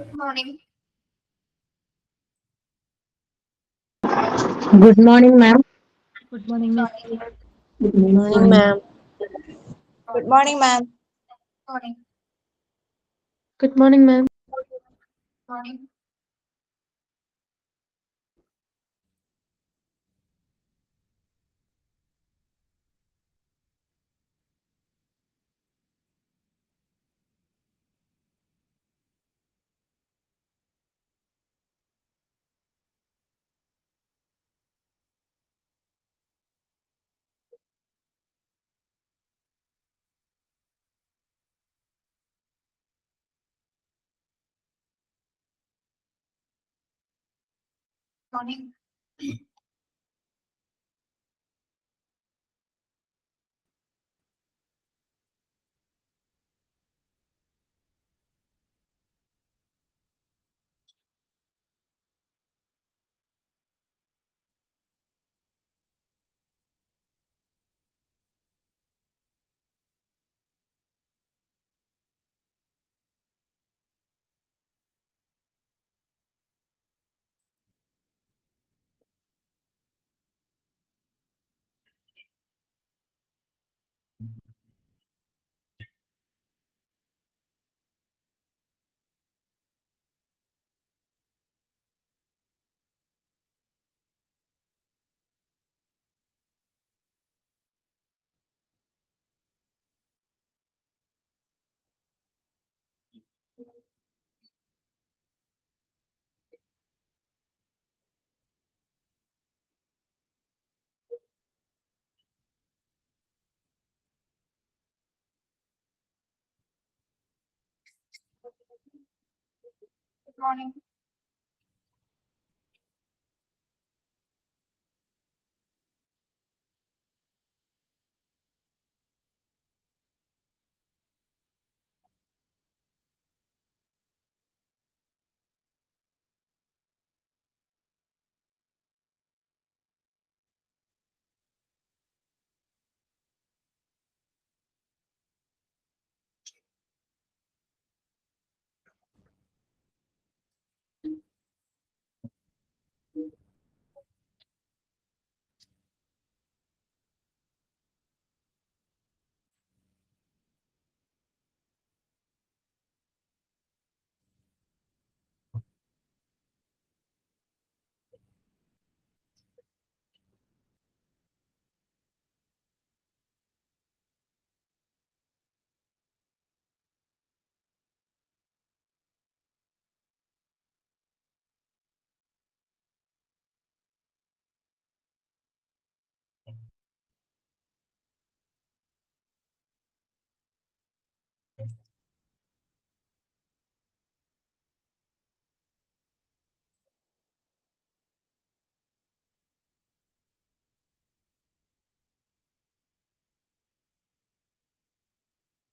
Good morning. Good morning, ma'am. Good morning, Miss. Morning. Good Morning, morning. ma'am. Morning. Good morning, ma'am. Morning. Good morning, ma'am. Morning. Morning. Good morning.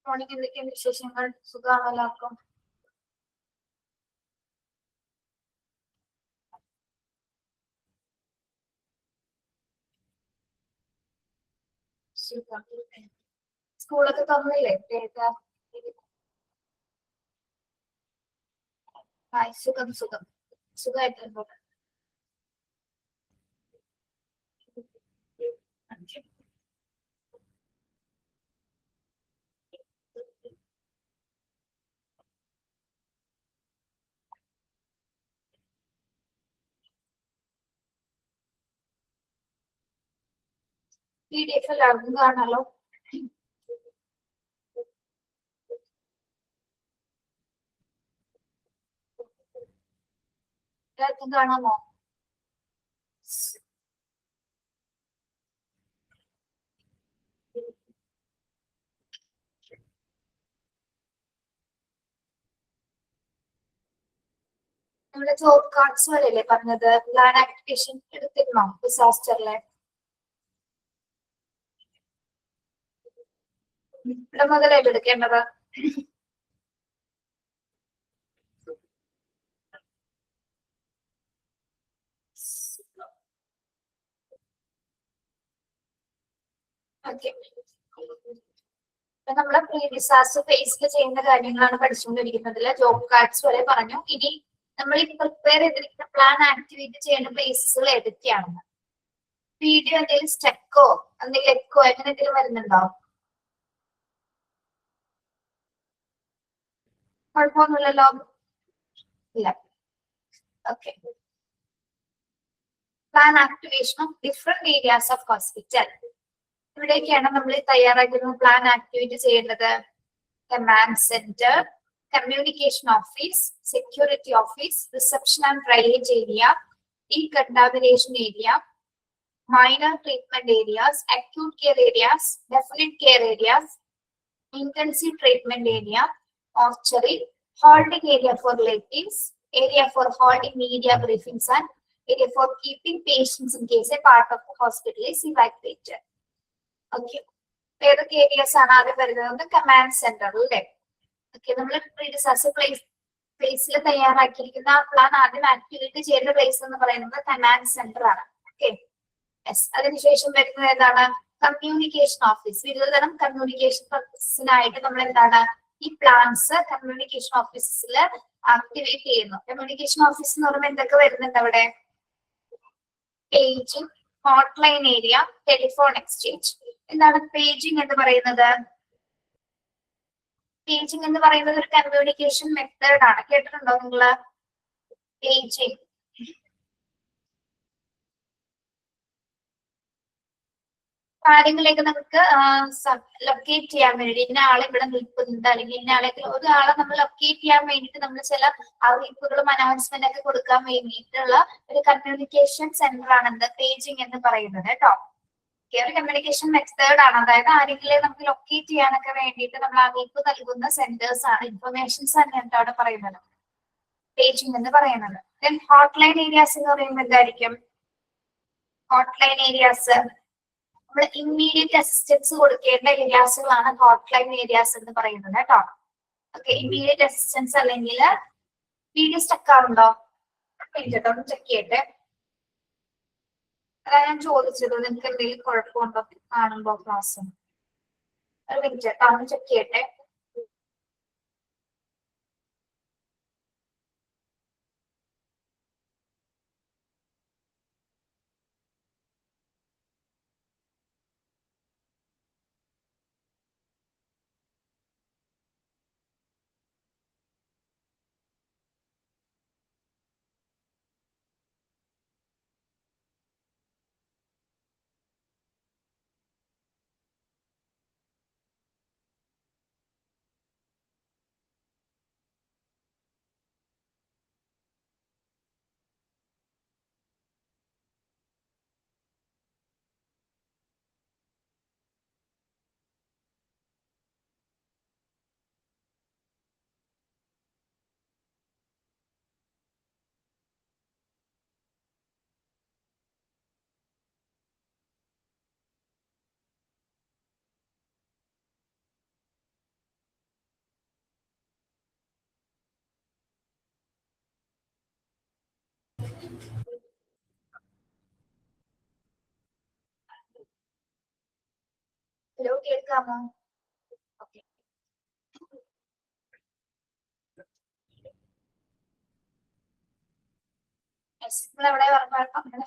Morning എന്തൊക്കെയാണ് വിശേഷങ്ങൾ? സുഖമാണോ എല്ലാവർക്കും? സുഖം. സ്കൂളൊക്കെ തുറന്നില്ലേ? Hi, സുഖം സുഖം. സുഖമായിട്ടുണ്ട്. PDF എല്ലാവർക്കും കാണാലോ? എല്ലാവർക്കും കാണാമോ? നമ്മുടെ ജോബ് കാർഡ്സ് പോലെയല്ലേ പറഞ്ഞത്? പ്ലാൻ ആപ്ലിക്കേഷൻ എടുത്തിരുന്നോ ഡിസാസ്റ്ററിലെ? ഇവിടെ മുതലല്ലേ എടുക്കേണ്ടത്? ഓക്കെ. നമ്മള് പ്രീ ഡിസാസ്റ്റർ ഫേസിൽ ചെയ്യുന്ന കാര്യങ്ങളാണ് പഠിച്ചുകൊണ്ടിരിക്കുന്നത്. ജോബ് കാർഡ്സ് വരെ പറഞ്ഞു. ഇനി നമ്മൾ ഈ പ്രിപ്പയർ ചെയ്തിരിക്കുന്ന പ്ലാൻ ആക്ടിവേറ്റ് ചെയ്യുന്ന പ്ലേസുകൾ ഏതൊക്കെയാണെന്ന്. വീഡിയോ എന്തെങ്കിലും സ്റ്റെക്കോ എന്തെങ്കിലും എക്കോ അങ്ങനെ എന്തെങ്കിലും വരുന്നുണ്ടോ? കുഴപ്പമൊന്നുമില്ലല്ലോ? ഇല്ല. Okay. Plan activation of different areas of hospital. ഇവിടേക്കാണ് നമ്മൾ തയ്യാറാക്കുന്ന പ്ലാൻ ആക്ടിവേറ്റ് ചെയ്യേണ്ടത്. Command centre, communication office, security office, reception and drainage area, decontamination area, minor treatment areas, acute care areas, definite care areas, intensive treatment area, mortuary, holding area for relatives, area for holding media briefings, and area for keeping patients in case a part of the hospital is evacuated. Okay. ഏതൊക്കെ areas ആണ് ആദ്യം വരുന്നത്? Command സെന്ററിലെ. Okay, നമ്മൾ disaster പ്ലേസിൽ തയ്യാറാക്കിയിരിക്കുന്ന ആ plan ആദ്യം activate ചെയ്യുന്ന പ്ലേസ് എന്ന് പറയുന്നത് കമാൻഡ് സെന്റർ ആണ്. ഓക്കെ. അതിനുശേഷം വരുന്നത് എന്താണ്? Communication office. വിവിധതരം കമ്മ്യൂണിക്കേഷൻ പർപ്പസിനായിട്ട് നമ്മൾ എന്താണ് ഈ പ്ലാൻസ് കമ്മ്യൂണിക്കേഷൻ ഓഫീസിൽ ആക്ടിവേറ്റ് ചെയ്യുന്നു. കമ്മ്യൂണിക്കേഷൻ ഓഫീസ് എന്ന് പറയുമ്പോൾ എന്തൊക്കെ വരുന്നുണ്ട് അവിടെ? Paging, hotline area, telephone exchange. എന്താണ് പേജിംഗ് എന്ന് പറയുന്നത്? പേജിംഗ് എന്ന് പറയുന്നത് ഒരു കമ്മ്യൂണിക്കേഷൻ മെത്തേഡ് ആണ്. കേട്ടിട്ടുണ്ടോ നിങ്ങള്? പേജിംഗ് കാര്യങ്ങളിലേക്ക് നമുക്ക് ലൊക്കേറ്റ് ചെയ്യാൻ വേണ്ടി ഇന്ന ആളെ ഇവിടെ നിൽക്കുന്നുണ്ട്, അല്ലെങ്കിൽ ഇന്ന ആളെ ഒരാളെ നമ്മൾ ലൊക്കേറ്റ് ചെയ്യാൻ വേണ്ടിയിട്ട് നമ്മൾ ചില അറിയിപ്പുകളും അനൗൺസ്മെന്റ് ഒക്കെ കൊടുക്കാൻ വേണ്ടിയിട്ടുള്ള ഒരു കമ്മ്യൂണിക്കേഷൻ സെന്റർ ആണ് എന്ത് പേജിംഗ് എന്ന് പറയുന്നത് കേട്ടോ. ഒരു കമ്മ്യൂണിക്കേഷൻ മെത്തേഡ് ആണ്. അതായത് ആരെങ്കിലും നമുക്ക് ലൊക്കേറ്റ് ചെയ്യാനൊക്കെ വേണ്ടിയിട്ട് നമ്മൾ അറിയിപ്പ് നൽകുന്ന സെന്റേഴ്സ് ആണ്, ഇൻഫർമേഷൻസ് ആണ് എന്താണ് പറയുന്നത് പേജിംഗ് എന്ന് പറയുന്നത്. ദെൻ ഹോട്ട്ലൈൻ ഏരിയാസ് എന്ന് പറയുമ്പോൾ എന്തായിരിക്കും? ഹോട്ട്ലൈൻ ഏരിയാസ് നമ്മൾ ഇമ്മീഡിയറ്റ് അസിസ്റ്റൻസ് കൊടുക്കേണ്ട ഏരിയാസുകളാണ് ഹോട്ട്ലൈൻ ഏരിയാസ് എന്ന് പറയുന്നത് കേട്ടോ. ഓക്കെ, ഇമ്മീഡിയറ്റ് അസിസ്റ്റൻസ് അല്ലെങ്കിൽ വീഡിയോ സ്റ്റക്ക് ആവുണ്ടോ? ഒന്ന് ചെക്ക് ചെയ്യട്ടെ. അതാ ഞാൻ ചോദിച്ചത്, നിങ്ങൾക്ക് എന്തെങ്കിലും കുഴപ്പമുണ്ടോ കാണുമ്പോ ക്ലാസ്? ഒരു മിനിറ്റ് ഒന്ന് ചെക്ക് ചെയ്യട്ടെ. ഹലോ, കേൾക്കാമോ? ഓക്കെ. നമ്മളെവിടെ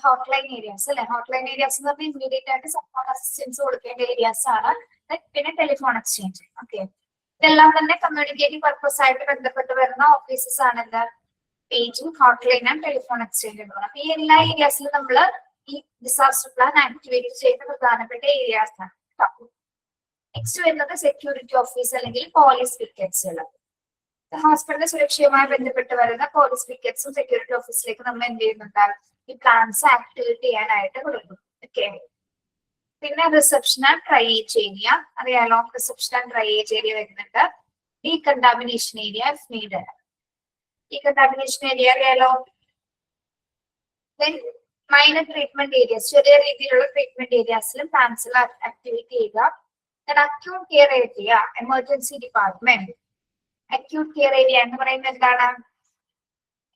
ഹോട്ട്ലൈൻ ഏരിയാസ് അല്ലെ? ഹോട്ട്ലൈൻ ഏരിയാസ് എന്ന് പറഞ്ഞാൽ ഇമ്മീഡിയറ്റ് ആയിട്ട് സപ്പോർട്ട് അസിസ്റ്റൻസ് കൊടുക്കേണ്ട ഏരിയാസ് ആണ്. പിന്നെ ടെലിഫോൺ എക്സ്ചേഞ്ച്. ഓക്കെ, ഇതെല്ലാം തന്നെ കമ്മ്യൂണിക്കേറ്റീവ് പർപ്പസ് ആയിട്ട് ബന്ധപ്പെട്ട് വരുന്ന ഓഫീസസ് ആണ് എന്താ paging, hotline and telephone exchange എന്ന് പറയുന്നത്. ഈ എല്ലാ ഏരിയാസിലും നമ്മൾ ഈ ഡിസാസ്റ്റർ പ്ലാൻ ആക്ടിവേറ്റ് ചെയ്യുന്ന പ്രധാനപ്പെട്ട ഏരിയാസ് ആണ്. നെക്സ്റ്റ് വരുന്നത് സെക്യൂരിറ്റി ഓഫീസ് അല്ലെങ്കിൽ പോലീസ് പിക്കറ്റ്സുകൾ. ഹോസ്പിറ്റലിന്റെ സുരക്ഷയുമായി ബന്ധപ്പെട്ട് വരുന്ന പോലീസ് പിക്കറ്റ്സും സെക്യൂരിറ്റി ഓഫീസിലേക്ക് നമ്മൾ എന്ത് ചെയ്യുന്നുണ്ട്? ഈ പ്ലാൻസ് ആക്ടിവേറ്റ് ചെയ്യാനായിട്ട് കൊടുക്കും. ഓക്കെ, പിന്നെ റിസപ്ഷൻ ആൻഡ് ഡ്രൈനേജ് ഏരിയ അറിയാലോ. റിസപ്ഷൻ ആൻഡ് ഡ്രൈനേജ് ഏരിയ വരുന്നുണ്ട്. Decontamination area if needed. Decontamination area അറിയാലോ. ദെൻ മൈനർ ട്രീറ്റ്മെന്റ് ഏരിയാസ്, ചെറിയ രീതിയിലുള്ള ട്രീറ്റ്മെന്റ് ഏരിയാസിലും പ്ലാൻസിൽ ആക്ടിവേറ്റ് ചെയ്യുക. Acute care area, emergency department. Acute care area എന്ന് പറയുന്നത് എന്താണ്?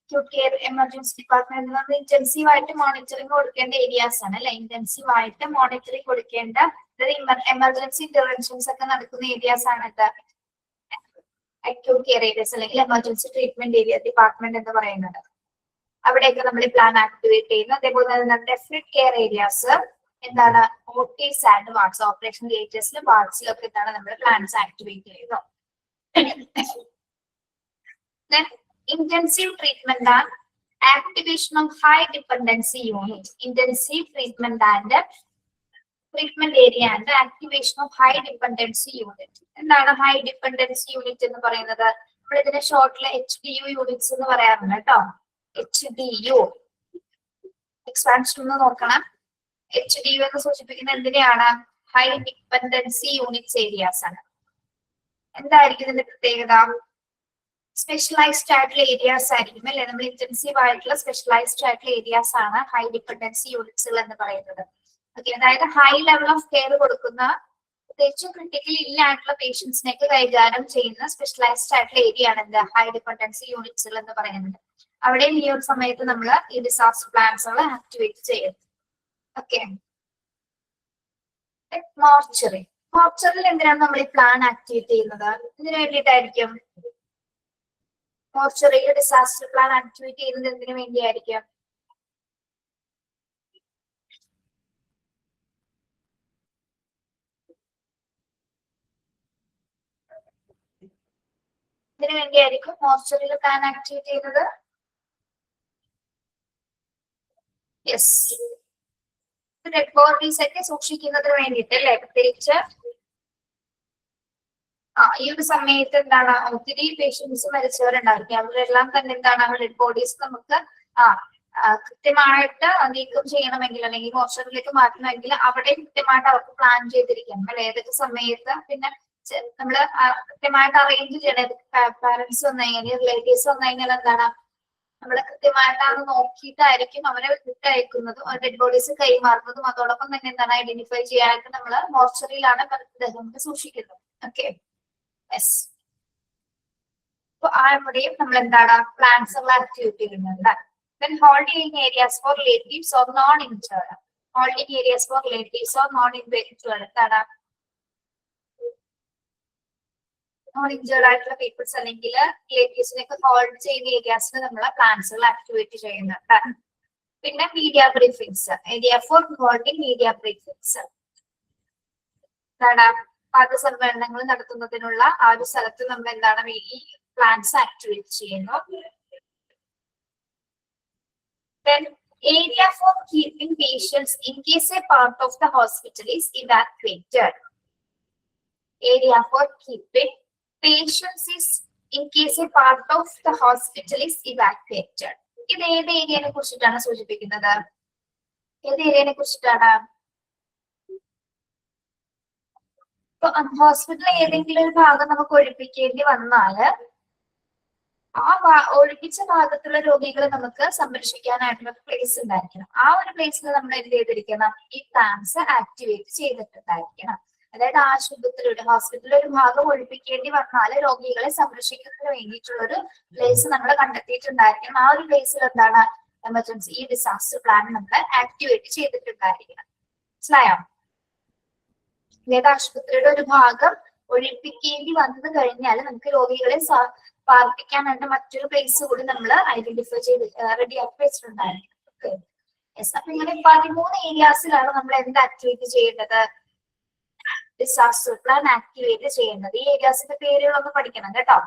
അക്യൂട്ട് കെയർ എമർജൻസി ഡിപ്പാർട്ട്മെന്റ് എന്ന് പറഞ്ഞാൽ ഇന്റൻസീവ് ആയിട്ട് മോണിറ്ററിംഗ് കൊടുക്കേണ്ട ഏരിയാസ് ആണ് അല്ലെ? ഇന്റൻസീവ് ആയിട്ട് മോണിറ്ററിംഗ് കൊടുക്കേണ്ട എമർജൻസി ഇന്റർവെൻഷൻസ് ഒക്കെ നടക്കുന്ന ഏരിയാസ് ആണ് ഇത് അക്യൂട്ട് കെയർ ഏരിയസ് അല്ലെങ്കിൽ എമർജൻസി ട്രീറ്റ്മെന്റ് ഏരിയ ഡിപ്പാർട്ട്മെന്റ് എന്ന് പറയുന്നത്. അവിടെയൊക്കെ നമ്മൾ ഈ പ്ലാൻ ആക്ടിവേറ്റ് ചെയ്യുന്നു. അതേപോലെ തന്നെ ഡെഫിനറ്റ് കെയർ ഏരിയാസ് എന്താണ് ഓട്ടീസ് ആൻഡ് വാർഡ്സ്, ഓപ്പറേഷൻ തിയേറ്റേഴ്സിലും വാർഡ്സിലും ഒക്കെ എന്താണ് നമ്മൾ പ്ലാൻസ് ആക്ടിവേറ്റ് ചെയ്യുന്നു. Intensive treatment and activation of high dependency unit. Intensive treatment and treatment area and activation of high dependency unit. എന്താണ് ഹൈ ഡിപെൻഡൻസി യൂണിറ്റ് എന്ന് പറയുന്നത്? നമ്മൾ ഇതിനെ ഷോർട്ടില് HDU യൂണിറ്റ്സ് എന്ന് പറയാറുണ്ട് കേട്ടോ. HDU എക്സ്പാൻഷൻ ഒന്ന് നോക്കണം. HDU എന്ന് സൂചിപ്പിക്കുന്ന എന്തിനെയാണ്? ഹൈ ഡിപെൻഡൻസി യൂണിറ്റ്സ് ഏരിയാസ് ആണ്. എന്തായിരിക്കും ഇതിന്റെ പ്രത്യേകത? സ്പെഷ്യലൈസ്ഡ് ആയിട്ടുള്ള ഏരിയാസ് ആയിരിക്കും അല്ലെ. നമ്മൾ ഇന്റൻസീവ് ആയിട്ടുള്ള സ്പെഷ്യലൈസ്ഡ് ആയിട്ടുള്ള ഏരിയാസ് ആണ് ഹൈ ഡിപെൻഡൻസി യൂണിറ്റ്സുകൾ എന്ന് പറയുന്നത്. ഓക്കെ, അതായത് ഹൈ ലെവൽ ഓഫ് കെയർ കൊടുക്കുന്ന പ്രത്യേകിച്ചും ക്രിട്ടിക്കലി ഇല്ലായിട്ടുള്ള പേഷ്യൻസിനെയൊക്കെ കൈകാര്യം ചെയ്യുന്ന സ്പെഷ്യലൈസ്ഡ് ആയിട്ടുള്ള ഏരിയ ആണ് എന്ത് ഹൈ ഡിപെൻഡൻസി യൂണിറ്റ്സുകൾ എന്ന് പറയുന്നത്. അവിടെയും ഈ ഒരു സമയത്ത് നമ്മൾ ഈ ഡിസാസ്റ്റർ പ്ലാൻസുകൾ ആക്ടിവേറ്റ് ചെയ്യുന്നു. Okay, mortuary. മോർച്ചറിൽ എന്തിനാണ് നമ്മൾ ഈ പ്ലാൻ ആക്ടിവേറ്റ് ചെയ്യുന്നത്? ഇതിനു വേണ്ടിയിട്ടായിരിക്കും. മോർച്ചറിയിൽ ഡിസാസ്റ്റർ പ്ലാൻ ആക്ടിവേറ്റ് ചെയ്യുന്നത് എന്തിനു വേണ്ടിയായിരിക്കും? ഇതിനു വേണ്ടിയായിരിക്കും മോർച്ചറിയിൽ പ്ലാൻ ആക്ടിവേറ്റ് ചെയ്യുന്നത്. യെസ്, ഡെഡ് ബോഡീസ് ഒക്കെ സൂക്ഷിക്കുന്നതിന് വേണ്ടിയിട്ട് അല്ലെ. പ്രത്യേകിച്ച് ഈ ഒരു സമയത്ത് എന്താണ് ഒത്തിരി പേഷ്യൻസ് മരിച്ചവരുണ്ടായിരിക്കും. അവരെല്ലാം തന്നെ എന്താണ് ഡെഡ് ബോഡീസ് നമുക്ക് കൃത്യമായിട്ട് നീക്കം ചെയ്യണമെങ്കിൽ അല്ലെങ്കിൽ മോർച്ചറിയിലേക്ക് മാറ്റണമെങ്കിൽ അവിടെ കൃത്യമായിട്ട് അവർക്ക് പ്ലാൻ ചെയ്തിരിക്കണം അല്ലെ. ഏതൊക്കെ സമയത്ത് പിന്നെ നമ്മള് കൃത്യമായിട്ട് അറേഞ്ച് ചെയ്യണം. പാരന്റ്സ് വന്നു കഴിഞ്ഞാൽ റിലേറ്റീവ്സ് വന്നു കഴിഞ്ഞാൽ എന്താണ് നമ്മള് കൃത്യമായിട്ടാണ് നോക്കിയിട്ടായിരിക്കും അവരെ വിട്ടയക്കുന്നതും ഡെഡ് ബോഡീസ് കൈമാറുന്നതും. അതോടൊപ്പം തന്നെ എന്താണ് ഐഡന്റിഫൈ ചെയ്യാനായിട്ട് നമ്മള് മോർച്ചറിയിലാണ് മൃതദേഹങ്ങൾ സൂക്ഷിക്കുന്നത്. Okay, yes. അപ്പൊ അവിടെയും നമ്മൾ എന്താണ് പ്ലാൻസുകൾ ആക്ടിവേറ്റ് ചെയ്യുന്നുണ്ട്. Then holding areas for relatives or non-injured. Holding areas for relatives or non-injured എന്താണ്? നോൺ ഇഞ്ചേർഡ് ആയിട്ടുള്ള പീപ്പിൾസ് അല്ലെങ്കിൽ റിലേറ്റീവ്സിനൊക്കെ ഹോൾഡ് ചെയ്യുന്ന ഏരിയാസിൽ നമ്മൾ പ്ലാൻസുകൾ ആക്ടിവേറ്റ് ചെയ്യുന്നുണ്ട്. പിന്നെ media briefings, area for holding media briefings എന്താണ്? പത്രസമ്മേളനങ്ങൾ നടത്തുന്നതിനുള്ള ആ ഒരു സ്ഥലത്ത് നമ്മൾ എന്താണ് ഈ പ്ലാൻസ് ആക്ടിവേറ്റ് ചെയ്യുന്നു. Then area for keeping patients in case a part of the hospital is evacuated. Area for keeping patients is in case a part of the hospital is evacuated. ഇത് ഏത് ഏരിയനെ കുറിച്ചിട്ടാണ് സൂചിപ്പിക്കുന്നത്? ഏത് ഏരിയനെ കുറിച്ചിട്ടാണ്? ഹോസ്പിറ്റലിൽ ഏതെങ്കിലും ഒരു ഭാഗം നമുക്ക് ഒഴിപ്പിക്കേണ്ടി വന്നാല് ആ ഒഴിപ്പിച്ച ഭാഗത്തുള്ള രോഗികളെ നമുക്ക് സംരക്ഷിക്കാനായിട്ടുള്ള പ്ലേസ് ഉണ്ടായിരിക്കണം. ആ ഒരു പ്ലേസിൽ നമ്മൾ എന്ത് ചെയ്തിരിക്കണം? ഈ പ്ലാൻസ് ആക്ടിവേറ്റ് ചെയ്തിട്ടുണ്ടായിരിക്കണം. അതായത് ആശുപത്രിയുടെ ഹോസ്പിറ്റലിൽ ഒരു ഭാഗം ഒഴിപ്പിക്കേണ്ടി വന്നാൽ രോഗികളെ സംരക്ഷിക്കുന്നതിന് വേണ്ടിയിട്ടുള്ള ഒരു പ്ലേസ് നമ്മൾ കണ്ടെത്തിയിട്ടുണ്ടായിരിക്കണം. ആ ഒരു പ്ലേസിൽ എന്താണ് എമർജൻസി ഈ ഡിസാസ്റ്റർ പ്ലാൻ നമ്മൾ ആക്ടിവേറ്റ് ചെയ്തിട്ടുണ്ടായിരിക്കണം. മനസ്സിലായോ? അതായത് ആശുപത്രിയുടെ ഒരു ഭാഗം ഒഴിപ്പിക്കേണ്ടി വന്നു കഴിഞ്ഞാൽ നമുക്ക് രോഗികളെ പാർപ്പിക്കാനായിട്ട് മറ്റൊരു പ്ലേസ് കൂടി നമ്മൾ ഐഡന്റിഫൈ ചെയ്ത് റെഡിയാക്കി വെച്ചിട്ടുണ്ടായിരിക്കും. അപ്പൊ ഇങ്ങനെ 13 ഏരിയാസിലാണ് നമ്മൾ എന്ത് ആക്ടിവേറ്റ് ചെയ്യേണ്ടത്? ഡിസാസ്റ്റർ പ്ലാൻ ആക്ടിവേറ്റ് ചെയ്യേണ്ടത്. ഈ ഏരിയാസിന്റെ പേരുകളൊന്ന് പഠിക്കണം കേട്ടോ.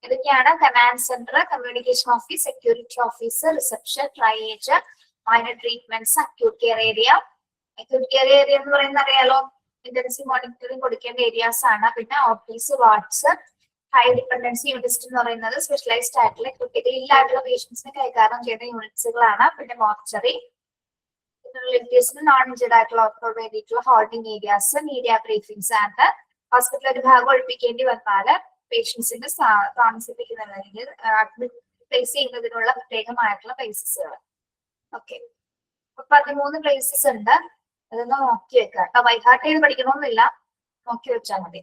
ഇതൊക്കെയാണ് command centre, communication office, security office, reception, triage, minor treatments, acute care area. Acute care area എന്ന് പറയുന്നത് അറിയാലോ, ഇന്റൻസീവ് മോണിറ്ററിംഗ് കൊടുക്കേണ്ട ഏരിയാസ് ആണ്. പിന്നെ office, wards, high dependency units എന്ന് പറയുന്നത് സ്പെഷ്യലൈസ്ഡ് ആയിട്ടുള്ള ക്രിട്ടിക്കലി ഇല്ലായിട്ടുള്ള പേഷ്യൻസിനെ കൈകാര്യം ചെയ്യുന്ന യൂണിറ്റ്സുകളാണ്. പിന്നെ മോർച്ചറി, റിലേറ്റീവ്സിന് നോൺ ഇഞ്ചേർഡ് ആയിട്ടുള്ള വേണ്ടിയിട്ടുള്ള ഹോൾഡിംഗ് ഏരിയാസ്, മീഡിയ ബ്രീഫിംഗ്സ് ആൻഡ് ഹോസ്പിറ്റലിൽ ഒരു ഭാഗം ഒഴിപ്പിക്കേണ്ടി വന്നാൽ പേഷ്യൻസിന്റെ താമസിപ്പിക്കുന്ന അല്ലെങ്കിൽ അഡ്മിറ്റ് പ്ലേസ് ചെയ്യുന്നതിനുള്ള പ്രത്യേകമായിട്ടുള്ള പ്ലേസസുകൾ. ഓക്കെ, 13 പ്ലേസസ് ഉണ്ട്. അതൊന്ന് നോക്കി വെക്കാം കേട്ടോ. വൈഹാർട്ട് ചെയ്ത് പഠിക്കണമെന്നില്ല, നോക്കി വെച്ചാൽ മതി.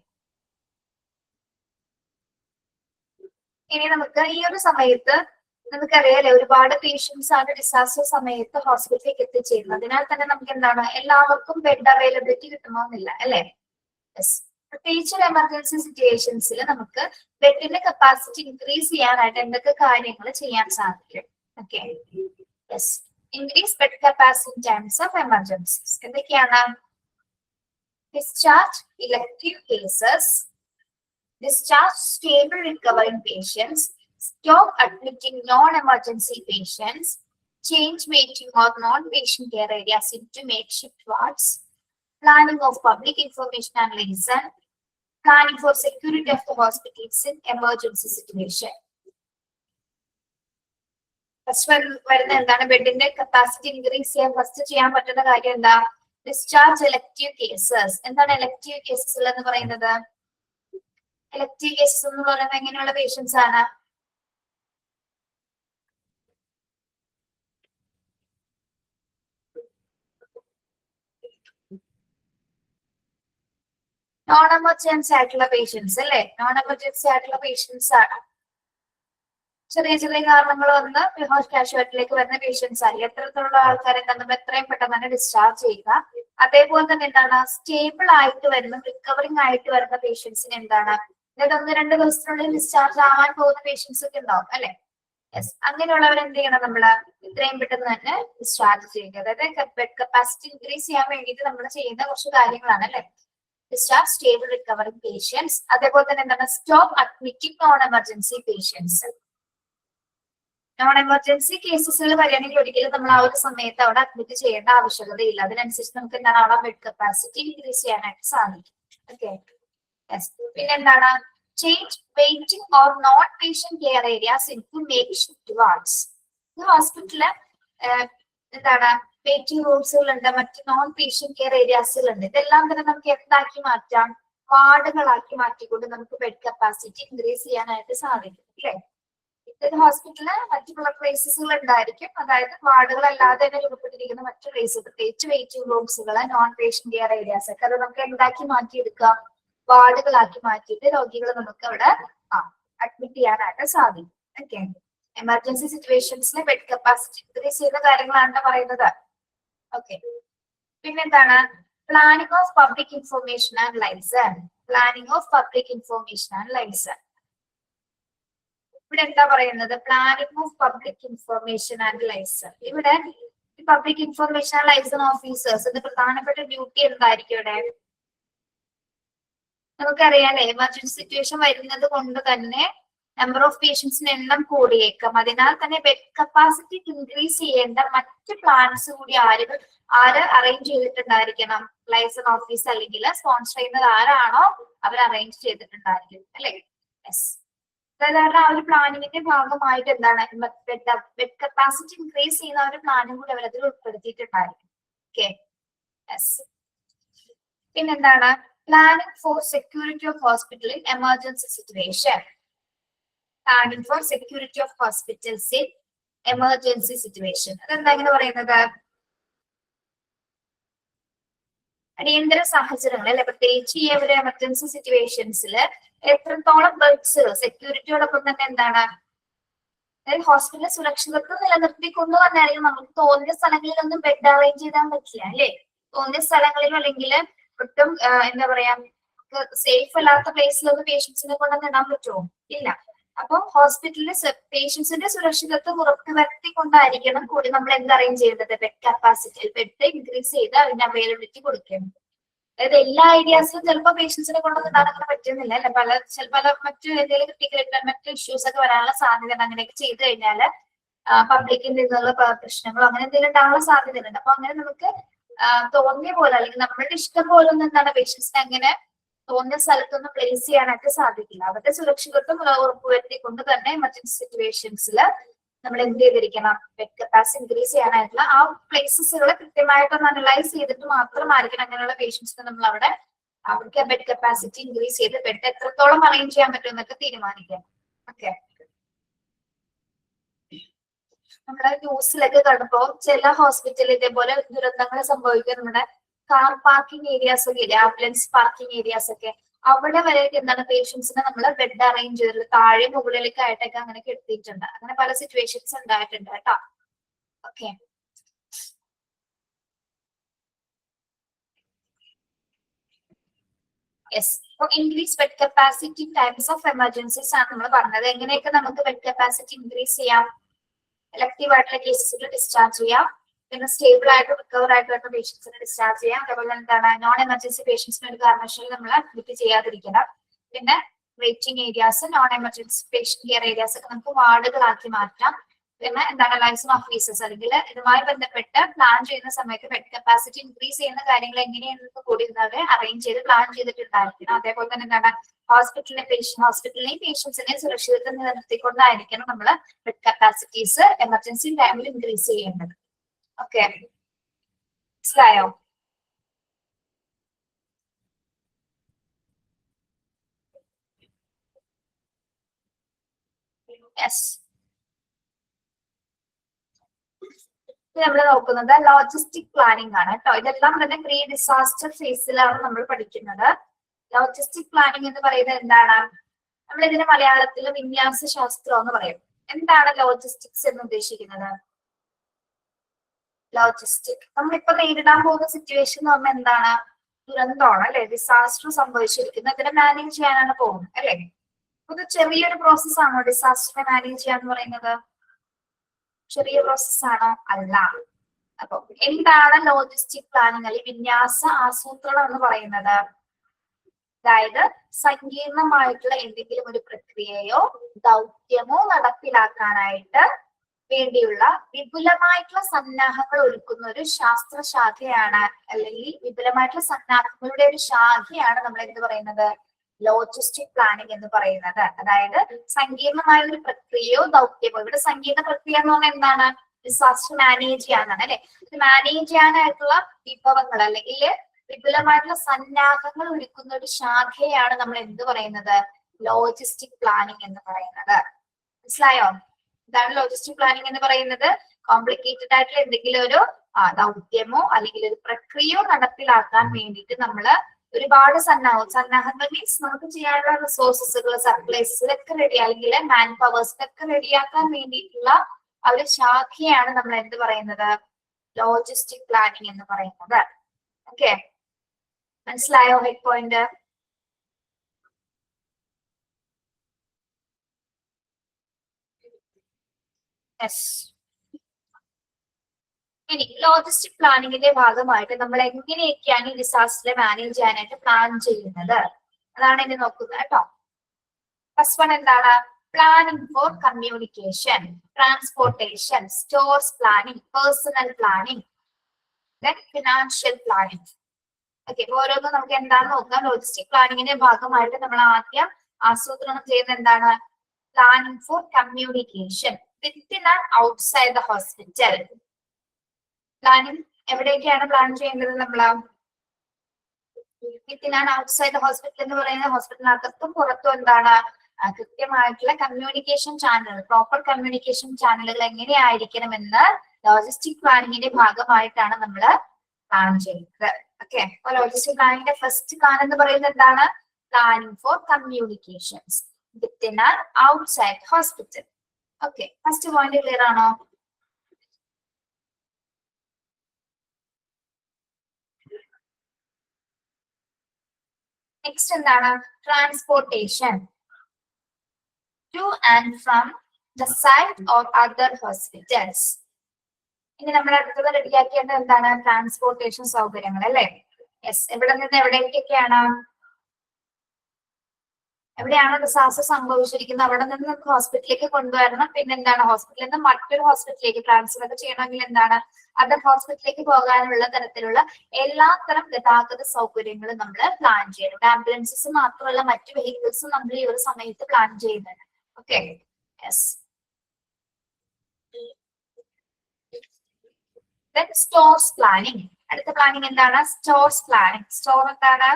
ഇനി നമുക്ക് ഈ ഒരു സമയത്ത് നമുക്കറിയാലേ ഒരുപാട് പേഷ്യൻസ് ആണ് ഡിസാസ്റ്റർ സമയത്ത് ഹോസ്പിറ്റലിലേക്ക് എത്തിച്ചേരുന്നത്. അതിനാൽ തന്നെ നമുക്ക് എന്താണ് എല്ലാവർക്കും ബെഡ് അവൈലബിലിറ്റി കിട്ടണമെന്നില്ല അല്ലെ. പ്രത്യേകിച്ച് എമർജൻസി സിറ്റുവേഷൻസിൽ നമുക്ക് ബെഡിന്റെ കപ്പാസിറ്റി ഇൻക്രീസ് ചെയ്യാനായിട്ട് എന്തൊക്കെ കാര്യങ്ങൾ ചെയ്യാൻ സാധിക്കും? Okay, yes, increase bed capacity in times of emergencies. എന്തൊക്കെയാണ്? Discharge elective cases, discharge stable recovering patients, stop admitting non-emergency patients, change waiting or non-patient care areas into makeshift wards, planning of public information and liaison, planning for security of the hospitals in emergency situation. First വരുന്ന എന്താണ്? ബെഡിന്റെ capacity increase ചെയ്യാൻ first ചെയ്യാൻ പറ്റുന്ന കാര്യം എന്താ? Discharge elective cases. എന്താണ് elective cases എന്ന് പറയുന്നത്? എലക്ടീവ് കേസസ് എന്ന് പറയുന്നത് എങ്ങനെയുള്ള പേഷ്യൻസ് ആണ്? നോൺ എമർജൻസി ആയിട്ടുള്ള പേഷ്യൻസ് അല്ലെ. നോൺ എമർജൻസി ആയിട്ടുള്ള പേഷ്യൻസ് ആണ്. ചെറിയ ചെറിയ കാരണങ്ങൾ വന്ന് കാഷ്വാലിറ്റിയിലേക്ക് വരുന്ന പേഷ്യൻസ് ആണ്. എത്രത്തോളം ആൾക്കാരെ നമ്മൾ എത്രയും പെട്ടെന്ന് തന്നെ ഡിസ്ചാർജ് ചെയ്യുക. അതേപോലെ തന്നെ എന്താണ്? സ്റ്റേബിൾ ആയിട്ട് വരുന്ന റിക്കവറിംഗ് ആയിട്ട് വരുന്ന പേഷ്യൻസിന് എന്താണ്? അതായത് 1-2 ദിവസത്തിനുള്ളിൽ ഡിസ്ചാർജ് ആവാൻ പോകുന്ന പേഷ്യൻസ് ഒക്കെ ഉണ്ടാവും അല്ലെ. യെസ്, അങ്ങനെയുള്ളവർ എന്ത് ചെയ്യണം? നമ്മള് ഇത്രയും പെട്ടെന്ന് തന്നെ ഡിസ്ചാർജ് ചെയ്യുക. അതായത് ബെഡ് കപ്പാസിറ്റി ഇൻക്രീസ് ചെയ്യാൻ വേണ്ടിയിട്ട് നമ്മൾ ചെയ്യുന്ന കുറച്ച് കാര്യങ്ങളാണ് അല്ലെ. Discharge stable recovering patients. അതേപോലെ തന്നെ എന്താണ്? Stop admitting non emergency patients. Non emergency കേസസുകൾ വരികയാണെങ്കിൽ ഒരിക്കലും നമ്മൾ ആ ഒരു സമയത്ത് അവിടെ അഡ്മിറ്റ് ചെയ്യേണ്ട ആവശ്യകതയില്ല. അതിനനുസരിച്ച് നമുക്ക് എന്താണ് അവിടെ ബെഡ് കപ്പാസിറ്റി ഇൻക്രീസ് ചെയ്യാനായിട്ട് സാധിക്കും. ഓക്കെ, പിന്നെന്താണ്? Change waiting or non patient care areas into makeshift wards. ഹോസ്പിറ്റലില് എന്താണ്? വെയിറ്റിംഗ് റൂംസുകളുണ്ട്, മറ്റ് നോൺ പേഷ്യന്റ് കെയർ ഏരിയാസുകളുണ്ട്. ഇതെല്ലാം തന്നെ നമുക്ക് എന്താക്കി മാറ്റാം? വാർഡുകളാക്കി മാറ്റിക്കൊണ്ട് നമുക്ക് ബെഡ് കപ്പാസിറ്റി ഇൻക്രീസ് ചെയ്യാനായിട്ട് സാധിക്കും അല്ലേ. ഇത്തരം ഹോസ്പിറ്റലില് മറ്റുള്ള പ്ലേസസുകൾ ഉണ്ടായിരിക്കും. അതായത് വാർഡുകളല്ലാതെ തന്നെ രൂപപ്പെട്ടിരിക്കുന്ന മറ്റു പ്ലേസ്, പ്രത്യേകിച്ച് വെയിറ്റിംഗ് റൂംസുകള്, നോൺ പേഷ്യന്റ് കെയർ ഏരിയാസ് ഒക്കെ അത് നമുക്ക് എന്താക്കി മാറ്റിയെടുക്കാം? വാർഡുകളാക്കി മാറ്റിയിട്ട് രോഗികൾ നമുക്ക് അവിടെ അഡ്മിറ്റ് ചെയ്യാനായിട്ട് സാധിക്കും. ഓക്കെ, എമർജൻസി സിറ്റുവേഷൻസിലെ ബെഡ് കപ്പാസിറ്റി ഇൻക്രീസ് ചെയ്യുന്ന കാര്യങ്ങളാണ് പറയുന്നത്. ഓക്കെ, പിന്നെന്താണ്? Planning of public information and liaison. Planning of public information and liaison. ഇവിടെ എന്താ പറയുന്നത്? Planning of public information and liaison. ഇവിടെ public information and liaison officers ഇത് പ്രധാനപ്പെട്ട ഡ്യൂട്ടി എന്തായിരിക്കും ഇവിടെ? നമുക്കറിയാലേ എമർജൻസി സിറ്റുവേഷൻ വരുന്നത് കൊണ്ട് തന്നെ നമ്പർ ഓഫ് പേഷ്യൻസിന് എണ്ണം കൂടിയേക്കാം. അതിനാൽ തന്നെ ബെഡ് കപ്പാസിറ്റി ഇൻക്രീസ് ചെയ്യേണ്ട മറ്റ് പ്ലാൻസ് കൂടി ആര് അറേഞ്ച് ചെയ്തിട്ടുണ്ടായിരിക്കണം? ലൈസൺ ഓഫീസ് അല്ലെങ്കിൽ സ്പോൺസർ ചെയ്യുന്നത് ആരാണോ അവർ അറേഞ്ച് ചെയ്തിട്ടുണ്ടായിരിക്കും അല്ലെ. യെസ്, അതായത് ആ ഒരു പ്ലാനിങ്ങിന്റെ ഭാഗമായിട്ട് എന്താണ്? ബെഡ് കപ്പാസിറ്റി ഇൻക്രീസ് ചെയ്യുന്ന ഒരു പ്ലാനും കൂടി അവരതിൽ ഉൾപ്പെടുത്തിയിട്ടുണ്ടായിരിക്കും. ഓക്കെ, യെസ്, പിന്നെന്താണ്? Planning for security of hospital in emergency situation. Planning for security of hospitals in emergency situation. അതെന്താ ഇങ്ങനെ പറയുന്നത്? അടിയന്തര സാഹചര്യങ്ങൾ അല്ലെ, പ്രത്യേകിച്ച് ഈ ഒരു എമർജൻസി സിറ്റുവേഷൻസിൽ എത്രത്തോളം ബെഡ്സ് സെക്യൂരിറ്റിയോടൊപ്പം തന്നെ എന്താണ്? അതായത് ഹോസ്പിറ്റലിലെ സുരക്ഷിതത്വം നിലനിർത്തിക്കൊണ്ട് തന്നെയാണെങ്കിൽ നമുക്ക് തോന്നിയ സ്ഥലങ്ങളിലൊന്നും ബെഡ് അറേഞ്ച് ചെയ്താൻ പറ്റില്ല അല്ലെ. തോന്നിയ സ്ഥലങ്ങളിലും അല്ലെങ്കിൽ ഒട്ടും എന്താ പറയാ സേഫ് അല്ലാത്ത പ്ലേസിലൊന്നും പേഷ്യൻസിനെ കൊണ്ടൊന്നും ഇടാൻ പറ്റുമോ? ഇല്ല. അപ്പൊ ഹോസ്പിറ്റലിലെ പേഷ്യൻസിന്റെ സുരക്ഷിതത്വം ഉറപ്പുവരുത്തിക്കൊണ്ടായിരിക്കണം കൂടി നമ്മൾ എന്ത് അറേഞ്ച് ചെയ്യേണ്ടത്? ബെഡ് കപ്പാസിറ്റി, ബെഡ് ഇൻക്രീസ് ചെയ്ത് അതിന്റെ അവൈലബിലിറ്റി കൊടുക്കണം. അതായത് എല്ലാ ഏരിയാസിലും ചിലപ്പോൾ പേഷ്യൻസിനെ കൊണ്ടൊന്നും ഇടാനൊക്കെ പറ്റുന്നില്ല അല്ലെ. പല മറ്റു എന്തെങ്കിലും ക്രിട്ടിക്കൽ മറ്റു ഇഷ്യൂസ് ഒക്കെ വരാനുള്ള സാധ്യത അങ്ങനെയൊക്കെ ചെയ്തു കഴിഞ്ഞാല് പബ്ലിക്കിൽ നിന്നുള്ള പ്രശ്നങ്ങളോ അങ്ങനെ എന്തെങ്കിലും ഉണ്ടാകാനുള്ള സാധ്യതയുണ്ട്. അപ്പൊ അങ്ങനെ നമുക്ക് തോന്നിയ പോലെ അല്ലെങ്കിൽ നമ്മളുടെ ഇഷ്ടം പോലെ ഒന്നും എന്താണ് പേഷ്യൻസിനെ അങ്ങനെ തോന്നിയ സ്ഥലത്തൊന്നും പ്ലേസ് ചെയ്യാനായിട്ട് സാധിക്കില്ല. അവരുടെ സുരക്ഷിതത്വം ഉറപ്പുവരുത്തിക്കൊണ്ട് തന്നെ എമർജൻസി സിറ്റുവേഷൻസിൽ നമ്മൾ എന്ത് ചെയ്തിരിക്കണം? ബെഡ് കപ്പാസിറ്റി ഇൻക്രീസ് ചെയ്യാനായിട്ടുള്ള ആ പ്ലേസസുകൾ കൃത്യമായിട്ടൊന്ന് അനലൈസ് ചെയ്തിട്ട് മാത്രമായിരിക്കണം അങ്ങനെയുള്ള പേഷ്യൻസിന് നമ്മൾ അവിടെ അവർക്ക് ബെഡ് കപ്പാസിറ്റി ഇൻക്രീസ് ചെയ്ത് ബെഡ് എത്രത്തോളം അറേഞ്ച് ചെയ്യാൻ പറ്റും എന്നൊക്കെ തീരുമാനിക്കാം. ഓക്കെ, നമ്മുടെ ന്യൂസിലൊക്കെ കണ്ടപ്പോ ചില ഹോസ്പിറ്റലിൽ ഇതേപോലെ ദുരന്തങ്ങൾ സംഭവിക്കുക നമ്മുടെ കാർ പാർക്കിംഗ് ഏരിയാസ് ഒക്കെ ഇല്ലേ, ആംബുലൻസ് പാർക്കിംഗ് ഏരിയാസ് ഒക്കെ അവിടെ വരെ എന്താണ് പേഷ്യൻസിനെ നമ്മൾ ബെഡ് അറേഞ്ച് ചെയ്തിട്ടുള്ള താഴെ മുകളിലേക്ക് ആയിട്ടൊക്കെ അങ്ങനെ കെടുത്തിയിട്ടുണ്ട്. അങ്ങനെ പല സിറ്റുവേഷൻസ് ഉണ്ടായിട്ടുണ്ട് കേട്ടോ. Okay, yes. അപ്പൊ increase bed capacity times of emergencies ആണ് നമ്മൾ പറഞ്ഞത്. എങ്ങനെയൊക്കെ നമുക്ക് ബെഡ് കപ്പാസിറ്റി ഇൻക്രീസ് ചെയ്യാം? എലക്ടീവ് ആയിട്ടുള്ള കേസസിൽ ഡിസ്ചാർജ് ചെയ്യാം, പിന്നെ സ്റ്റേബിൾ ആയിട്ട് റിക്കവർ ആയിട്ടുള്ള പേഷ്യൻസിനെ ഡിസ്ചാർജ് ചെയ്യാം. അതേപോലെ എന്താണ് നോൺ എമർജൻസി പേഷ്യൻസിന് ഒരു കാരണവശാലും നമ്മൾ അഡ്മിറ്റ് ചെയ്യാതിരിക്കണം. പിന്നെ waiting areas, non emergency patient care areas ഒക്കെ നമുക്ക് വാർഡുകളാക്കി മാറ്റാം. പിന്നെ എന്താണ് ലൈസൺ ഓഫീസേഴ്സ് അല്ലെങ്കിൽ ഇതുമായി ബന്ധപ്പെട്ട് പ്ലാൻ ചെയ്യുന്ന സമയത്ത് ബെഡ് കപ്പാസിറ്റി ഇൻക്രീസ് ചെയ്യുന്ന കാര്യങ്ങൾ എങ്ങനെയാണെന്ന് കൂടി അറേഞ്ച് ചെയ്ത് പ്ലാൻ ചെയ്തിട്ടുണ്ടായിരിക്കണം. അതേപോലെ തന്നെ എന്താണ് ഹോസ്പിറ്റലിനെയും പേഷ്യൻസിനെയും സുരക്ഷിതത്വം നിലനിർത്തിക്കൊണ്ടായിരിക്കണം നമ്മൾ ബെഡ് കപ്പാസിറ്റീസ് എമർജൻസി ടൈമിൽ ഇൻക്രീസ് ചെയ്യേണ്ടത്. ഓക്കെ, മനസ്സിലായോ? യെസ്. നമ്മൾ നോക്കുന്നത് ലോജിസ്റ്റിക് പ്ലാനിംഗ് ആണ് കേട്ടോ. ഇതെല്ലാം തന്നെ പ്രീ ഡിസാസ്റ്റർ ഫേസിലാണ് നമ്മൾ പഠിക്കുന്നത്. ലോജിസ്റ്റിക് പ്ലാനിംഗ് എന്ന് പറയുന്നത് എന്താണ്? നമ്മൾ ഇതിന് മലയാളത്തിൽ വിന്യാസ ശാസ്ത്രം എന്ന് പറയും. എന്താണ് ലോജിസ്റ്റിക്സ് എന്ന് ഉദ്ദേശിക്കുന്നത്? ലോജിസ്റ്റിക് നമ്മളിപ്പോ നേരിടാൻ പോകുന്ന സിറ്റുവേഷൻ എന്ന് പറഞ്ഞാൽ എന്താണ്? ദുരന്തമാണ് അല്ലെ, ഡിസാസ്റ്റർ സംഭവിച്ചിരിക്കുന്നത്. ഇതിനെ മാനേജ് ചെയ്യാനാണ് പോകുന്നത് അല്ലെ. ഇത് ചെറിയൊരു പ്രോസസ് ആണോ ഡിസാസ്റ്ററിനെ മാനേജ് ചെയ്യാന്ന് പറയുന്നത്? ചെറിയ പ്രോസസ് ആണോ? അല്ല. അപ്പൊ എന്താണ് ലോജിസ്റ്റിക് പ്ലാനിങ് അല്ലെങ്കിൽ വിന്യാസ ആസൂത്രണം എന്ന് പറയുന്നത്? അതായത് സങ്കീർണമായിട്ടുള്ള എന്തെങ്കിലും ഒരു പ്രക്രിയയോ ദൗത്യമോ നടപ്പിലാക്കാനായിട്ട് വേണ്ടിയുള്ള വിപുലമായിട്ടുള്ള സന്നാഹങ്ങൾ ഒരുക്കുന്ന ഒരു ശാസ്ത്രശാഖയാണ്, അല്ലെങ്കിൽ വിപുലമായിട്ടുള്ള സന്നാഹങ്ങളുടെ ഒരു ശാഖയാണ് നമ്മൾ എന്ത് പറയുന്നത്? ലോജിസ്റ്റിക് പ്ലാനിംഗ് എന്ന് പറയുന്നത്. അതായത് സങ്കീർണമായ ഒരു പ്രക്രിയയോ ദൗത്യമോ, ഇവിടെ സങ്കീർണ പ്രക്രിയ എന്ന് പറഞ്ഞാൽ എന്താണ്? ഡിസാസ്റ്റർ മാനേജ് ചെയ്യാനാണ് അല്ലെ. ഇത് മാനേജ് ചെയ്യാനായിട്ടുള്ള വിഭവങ്ങൾ അല്ലെങ്കിൽ വിപുലമായിട്ടുള്ള സന്നാഹങ്ങൾ ഒരുക്കുന്ന ഒരു ശാഖയാണ് നമ്മൾ എന്ത് പറയുന്നത്? ലോജിസ്റ്റിക് പ്ലാനിംഗ് എന്ന് പറയുന്നത്. മനസ്സിലായോ? ഇതാണ് ലോജിസ്റ്റിക് പ്ലാനിംഗ് എന്ന് പറയുന്നത്. കോംപ്ലിക്കേറ്റഡ് ആയിട്ടുള്ള എന്തെങ്കിലും ഒരു ദൗത്യമോ അല്ലെങ്കിൽ ഒരു പ്രക്രിയയോ നടപ്പിലാക്കാൻ വേണ്ടിയിട്ട് നമ്മള് ഒരുപാട് സന്നാഹങ്ങൾ മീൻസ് നമുക്ക് ചെയ്യാനുള്ള റിസോഴ്സസുകൾ, സപ്ലൈസ് ഇതൊക്കെ റെഡി അല്ലെങ്കിൽ മാൻ പവേഴ്സ് ഇതൊക്കെ റെഡിയാക്കാൻ വേണ്ടിയിട്ടുള്ള ആ ഒരു ശാഖയാണ് നമ്മൾ എന്ത് പറയുന്നത്? ലോജിസ്റ്റിക് പ്ലാനിംഗ് എന്ന് പറയുന്നത്. ഓക്കെ, മനസ്സിലായോ ഹെഡ് പോയിന്റ്? യെസ്. ഇനി ലോജിസ്റ്റിക് പ്ലാനിങ്ങിന്റെ ഭാഗമായിട്ട് നമ്മൾ എങ്ങനെയൊക്കെയാണ് ഈ ഡിസാസ്റ്റർ മാനേജ് ചെയ്യാനായിട്ട് പ്ലാൻ ചെയ്യുന്നത് അതാണ് ഇനി നോക്കുന്നത് കേട്ടോ. ഫസ്റ്റ് വൺ എന്താണ്? Planning four communication, transportation, stores planning, personal planning, then financial planning. Okay, ഓരോന്നും നമുക്ക് എന്താണെന്ന് നോക്കാം. ലോജിസ്റ്റിക് പ്ലാനിങ്ങിന്റെ ഭാഗമായിട്ട് നമ്മൾ ആദ്യം ആസൂത്രണം ചെയ്യുന്നത് എന്താണ്? Planning four communication within and outside the hospital. Planning എവിടെയൊക്കെയാണ് പ്ലാൻ ചെയ്യേണ്ടത്? നമ്മള് within and outside the hospital എന്ന് പറയുന്നത് ഹോസ്പിറ്റലിനകത്തും പുറത്തും എന്താണ്? കൃത്യമായിട്ടുള്ള കമ്മ്യൂണിക്കേഷൻ ചാനൽ, പ്രോപ്പർ കമ്മ്യൂണിക്കേഷൻ ചാനലുകൾ എങ്ങനെയായിരിക്കണമെന്ന് ലോജിസ്റ്റിക് പ്ലാനിങ്ങിന്റെ ഭാഗമായിട്ടാണ് നമ്മൾ പ്ലാൻ ചെയ്യുന്നത്. ഓക്കെ, അപ്പൊ ലോജിസ്റ്റിക് പ്ലാനിങ്ങിന്റെ ഫസ്റ്റ് പ്ലാൻ എന്ന് പറയുന്നത് എന്താണ്? Planning for communications within and outside hospital. Okay, first point clear ആണോ? നെക്സ്റ്റ് എന്താണ്? Transportation to and from the site or other hospitals. ഇനി നമ്മൾ അടുത്തത് റെഡിയാക്കേണ്ടത് എന്താണ്? ട്രാൻസ്പോർട്ടേഷൻ സൗകര്യങ്ങൾ അല്ലെ. യെസ്, എവിടെ നിന്ന് എവിടേക്കൊക്കെയാണ്? എവിടെയാണ് ഡിസാസ്റ്റർ സംഭവിച്ചിരിക്കുന്നത് അവിടെ നിന്ന് നമുക്ക് ഹോസ്പിറ്റലിലേക്ക് കൊണ്ടുവരണം. പിന്നെ എന്താണ്? ഹോസ്പിറ്റലിൽ നിന്ന് മറ്റൊരു ഹോസ്പിറ്റലിലേക്ക് ട്രാൻസ്ഫർ ഒക്കെ ചെയ്യണമെങ്കിൽ എന്താണ്? അതർ ഹോസ്പിറ്റലിലേക്ക് പോകാനുള്ള തരത്തിലുള്ള എല്ലാത്തരം ഗതാഗത സൗകര്യങ്ങളും നമ്മൾ പ്ലാൻ ചെയ്യണം. ആംബുലൻസസ് മാത്രമല്ല മറ്റു വെഹിക്കിൾസും നമ്മൾ ഈ ഒരു സമയത്ത് പ്ലാൻ ചെയ്യുന്നുണ്ട്. Okay, yes. Then stores planning. അടുത്ത പ്ലാനിങ് എന്താണ്? Stores planning. സ്റ്റോർ എന്താണ്?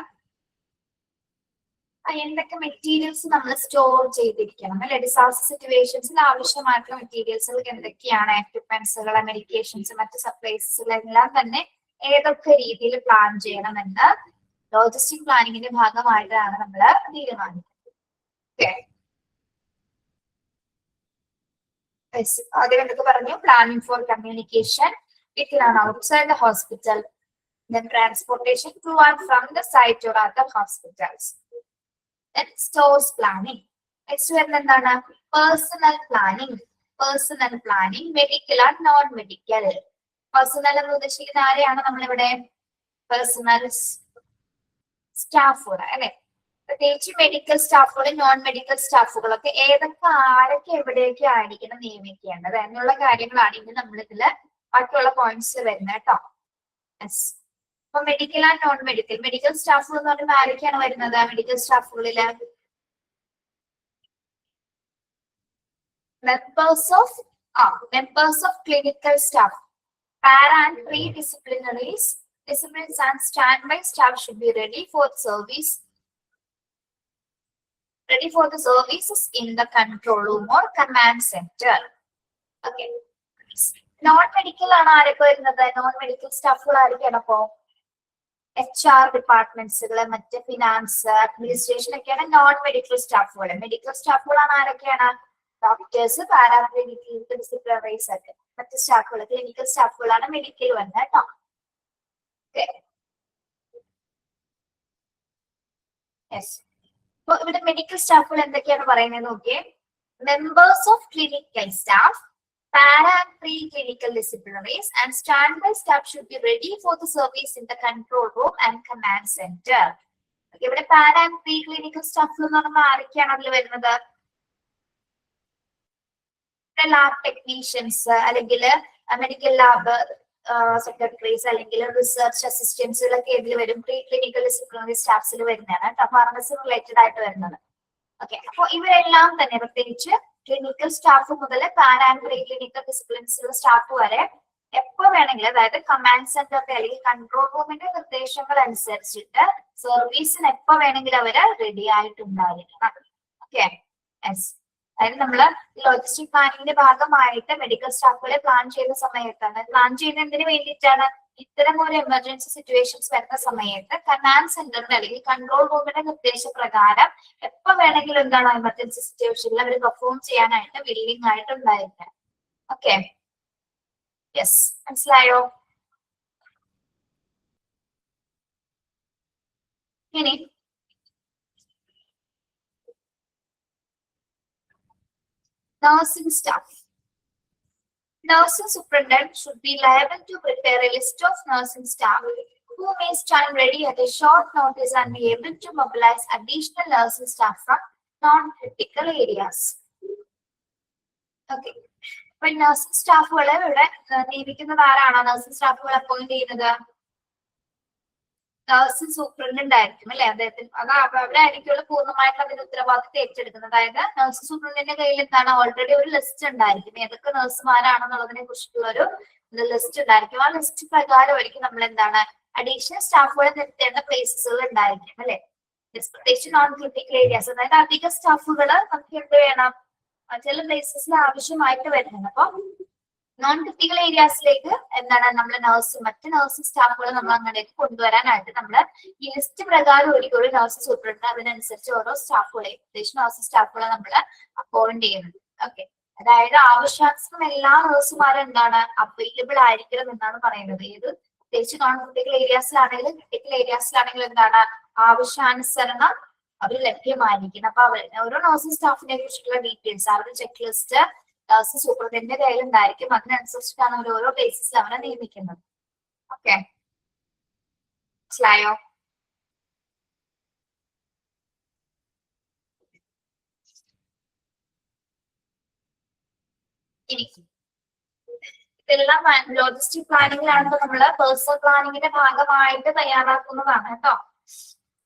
എന്തൊക്കെ മെറ്റീരിയൽസ് നമ്മൾ സ്റ്റോർ ചെയ്തിരിക്കണം അല്ലെ. ഡിസാസ്റ്റർ സിറ്റുവേഷൻസിൽ ആവശ്യമായിട്ടുള്ള മെറ്റീരിയൽസുകൾ എന്തൊക്കെയാണ്? എക്യുപ്മെന്റ്സുകൾ, മെഡിക്കേഷൻസ്, മറ്റ് സപ്ലൈസുകൾ എല്ലാം തന്നെ ഏതൊക്കെ രീതിയിൽ പ്ലാൻ ചെയ്യണമെന്ന് ലോജിസ്റ്റിക് പ്ലാനിങ്ങിന്റെ ഭാഗമായിട്ടാണ് നമ്മൾ തീരുമാനിക്കുന്നത്. ഓക്കെ, ആദ്യം എന്തൊക്കെ പറഞ്ഞു? Planning four communication within and outside the hospital, then transportation to and from the site or other hospitals, then stores planning. Next വരുന്നത് എന്താണ്? Personal planning. Personal planning medical and non medical. Personal എന്ന് ഉദ്ദേശിക്കുന്ന ആരെയാണ് നമ്മളിവിടെ? Personal സ്റ്റാഫുകൾ അല്ലെ, പ്രത്യേകിച്ച് medical സ്റ്റാഫുകൾ, നോൺ മെഡിക്കൽ സ്റ്റാഫുകളൊക്കെ ഏതൊക്കെ ആരൊക്കെ എവിടെയൊക്കെ ആയിരിക്കണം നിയമിക്കേണ്ടത് എന്നുള്ള കാര്യങ്ങളാണ് ഇനി നമ്മളിതില് ബാക്കിയുള്ള പോയിന്റ്സ് വരുന്നത് കേട്ടോ. യെസ്, അപ്പൊ medical and non medical. Medical staff എന്ന് പറയുമ്പോൾ ആരൊക്കെയാണ് വരുന്നത്? മെഡിക്കൽ സ്റ്റാഫുകളില് members of clinical staff, para and pre-disciplinaries, disciplines and standby staff should be ready for service. Ready for the services in the control room or command center. Okay. Non medical ആണ് ആരൊക്കെ വരുന്നത്? Non medical സ്റ്റാഫുകൾ ആരൊക്കെയാണ്? അപ്പോ HR ഡിപ്പാർട്ട്മെന്റ്സുകള്, മറ്റ് finance, administration ഒക്കെയാണ് non medical സ്റ്റാഫുകൾ. Medical സ്റ്റാഫുകളാണ് ആരൊക്കെയാണ്? ഡോക്ടേഴ്സ്, പാരാമെഡിക്കൽ ഡിസിപ്ലിനറീസ് ഒക്കെ. മറ്റ് സ്റ്റാഫുകൾ, ക്ലിനിക്കൽ സ്റ്റാഫുകളാണ് മെഡിക്കൽ വന്നത് കേട്ടോ. യെസ്, അപ്പൊ ഇവിടെ മെഡിക്കൽ സ്റ്റാഫുകൾ എന്തൊക്കെയാണ് പറയുന്നത് നോക്കിയേ. Members of clinical staff, para and pre-clinical disciplinaries and standby staff should be ready for the service in the control room and command center. ഇവിടെ para and pre clinical staff എന്ന് പറയുമ്പോൾ ആരൊക്കെയാണ് അതിൽ വരുന്നത്? ലാബ് ടെക്നീഷ്യൻസ്, അല്ലെങ്കിൽ medical lab secretaries, അല്ലെങ്കിൽ research അസിസ്റ്റൻസുകളൊക്കെ ഇതിൽ വരും. പ്രീ ക്ലിനിക്കൽ ഡിസിപ്ലിനറി സ്റ്റാഫ്സിൽ വരുന്നതാണ് കേട്ടോ, ഫാർമസി റിലേറ്റഡ് ആയിട്ട് വരുന്നത്. ഓക്കെ, അപ്പൊ ഇവരെല്ലാം തന്നെ പ്രത്യേകിച്ച് ക്ലിനിക്കൽ സ്റ്റാഫ് മുതൽ പാരാ ആൻഡ് പ്രീ ക്ലിനിക്കൽ ഡിസിപ്ലിൻസിലുള്ള സ്റ്റാഫ് വരെ എപ്പോ വേണമെങ്കിലും, അതായത് കമാൻഡ് സെന്ററിന്റെ അല്ലെങ്കിൽ കൺട്രോൾ റൂമിന്റെ നിർദ്ദേശങ്ങൾ അനുസരിച്ചിട്ട് സർവീസിന് എപ്പോ വേണമെങ്കിലും അവര് റെഡി ആയിട്ടുണ്ടായിരിക്കണം. ഓക്കെ, യെസ്, അതായത് നമ്മള് ലോജിസ്റ്റിക് പ്ലാനിങ്ങിന്റെ ഭാഗമായിട്ട് മെഡിക്കൽ സ്റ്റാഫുകളെ പ്ലാൻ ചെയ്യുന്ന സമയത്താണ്. പ്ലാൻ ചെയ്യുന്ന എന്തിനു വേണ്ടിയിട്ടാണ്? ഇത്തരം ഒരു എമർജൻസി സിറ്റുവേഷൻസ് വരുന്ന സമയത്ത് കമാൻഡ് സെന്ററിന്റെ അല്ലെങ്കിൽ കൺട്രോൾ റൂമിന്റെ നിർദ്ദേശപ്രകാരം എപ്പോ വേണമെങ്കിലും എന്താണ് എമർജൻസി സിറ്റുവേഷനിൽ അവർ പെർഫോം ചെയ്യാനായിട്ട് വില്ലിംഗ് ആയിട്ട് ഉണ്ടായിരിക്കണം. ഓക്കെ, യെസ്, മനസ്സിലായോ? ഇനി nursing staff. Nursing superintendent should be liable to prepare a list of nursing staff who may stand ready at a short notice and be able to mobilize additional nursing staff from non-critical areas. Okay. അപ്പൊ nursing സ്റ്റാഫുകളെ ഇവിടെ നിയമിക്കുന്നത് ആരാണോ? Nursing സ്റ്റാഫുകൾ appoint ചെയ്യുന്നത് nursing superintendent ആയിരിക്കും അല്ലെ? അദ്ദേഹത്തിന് അവിടെ ആയിരിക്കുള്ള പൂർണ്ണമായിട്ടുള്ള അതിന്റെ ഉത്തരവാദിത്തം ഏറ്റെടുക്കുന്നത്. അതായത് നഴ്സിംഗ് സൂപ്രണ്ടിന്റെ കയ്യിൽ എന്താണ്? ഓൾറെഡി ഒരു ലിസ്റ്റ് ഉണ്ടായിരിക്കും, ഏതൊക്കെ നഴ്സുമാരാണെന്നുള്ളതിനെ കുറിച്ചിട്ടുള്ള ഒരു ലിസ്റ്റ് ഉണ്ടായിരിക്കും. ആ ലിസ്റ്റ് പ്രകാരമായിരിക്കും നമ്മൾ എന്താണ് അഡീഷണൽ സ്റ്റാഫുകളെ നിർത്തേണ്ട പ്ലേസസുകൾ ഉണ്ടായിരിക്കും അല്ലെ? പ്രത്യേകിച്ച് നോൺ ക്രിട്ടിക്കൽ ഏരിയാസ്, അതായത് അധിക സ്റ്റാഫുകൾ നമുക്ക് എന്ത് വേണം? ചില പ്ലേസസിൽ ആവശ്യമായിട്ട് വരുന്നുണ്ട്. അപ്പൊ നോൺ ക്രിട്ടിക്കൽ ഏരിയാസിലേക്ക് എന്താണ് നമ്മൾ മറ്റ് നഴ്സിംഗ് സ്റ്റാഫുകൾ നമ്മൾ അങ്ങോട്ടേക്ക് കൊണ്ടുവരാനായിട്ട് നമ്മൾ ഈ ലിസ്റ്റ് പ്രകാരം ഒരു നഴ്സിംഗ് സൂപ്രണ്ട് അതിനനുസരിച്ച് ഓരോ സ്റ്റാഫുകളെ, പ്രത്യേകിച്ച് നഴ്സിംഗ് സ്റ്റാഫുകളെ നമ്മൾ അപ്പോയിന്റ് ചെയ്യുന്നത്. ഓക്കെ, അതായത് ആവശ്യാനുസരണം എല്ലാ നഴ്സുമാരും എന്താണ് അവൈലബിൾ ആയിരിക്കണം എന്നാണ് പറയുന്നത്. ഏത് പ്രത്യേകിച്ച് നോൺ ക്രിട്ടിക്കൽ ഏരിയാസിലാണെങ്കിലും ക്രിട്ടിക്കൽ ഏരിയാസിലാണെങ്കിലും എന്താണ് ആവശ്യാനുസരണം അവർ ലഭ്യമായിരിക്കണം. അപ്പൊ ഓരോ നഴ്സിംഗ് സ്റ്റാഫിനെ കുറിച്ചിട്ടുള്ള ഡീറ്റെയിൽസ്, അവരുടെ ചെക്ക് ലിസ്റ്റ് നഴ്സിംഗ് സൂപ്രണ്ടിന്റെ കയ്യിൽ ഉണ്ടായിരിക്കും. അതിനനുസരിച്ചിട്ടാണ് അവർ ഓരോ പ്ലേസസിൽ അവരെ നിയമിക്കുന്നത്. ഓക്കെ, മനസ്സിലായോ? ഇനി ഇതെല്ലാം ലോജിസ്റ്റിക് പ്ലാനിങ്ങിലാണെങ്കിൽ നമ്മള് പേഴ്സണൽ പ്ലാനിങ്ങിന്റെ ഭാഗമായിട്ട് തയ്യാറാക്കുന്നതാണ് കേട്ടോ.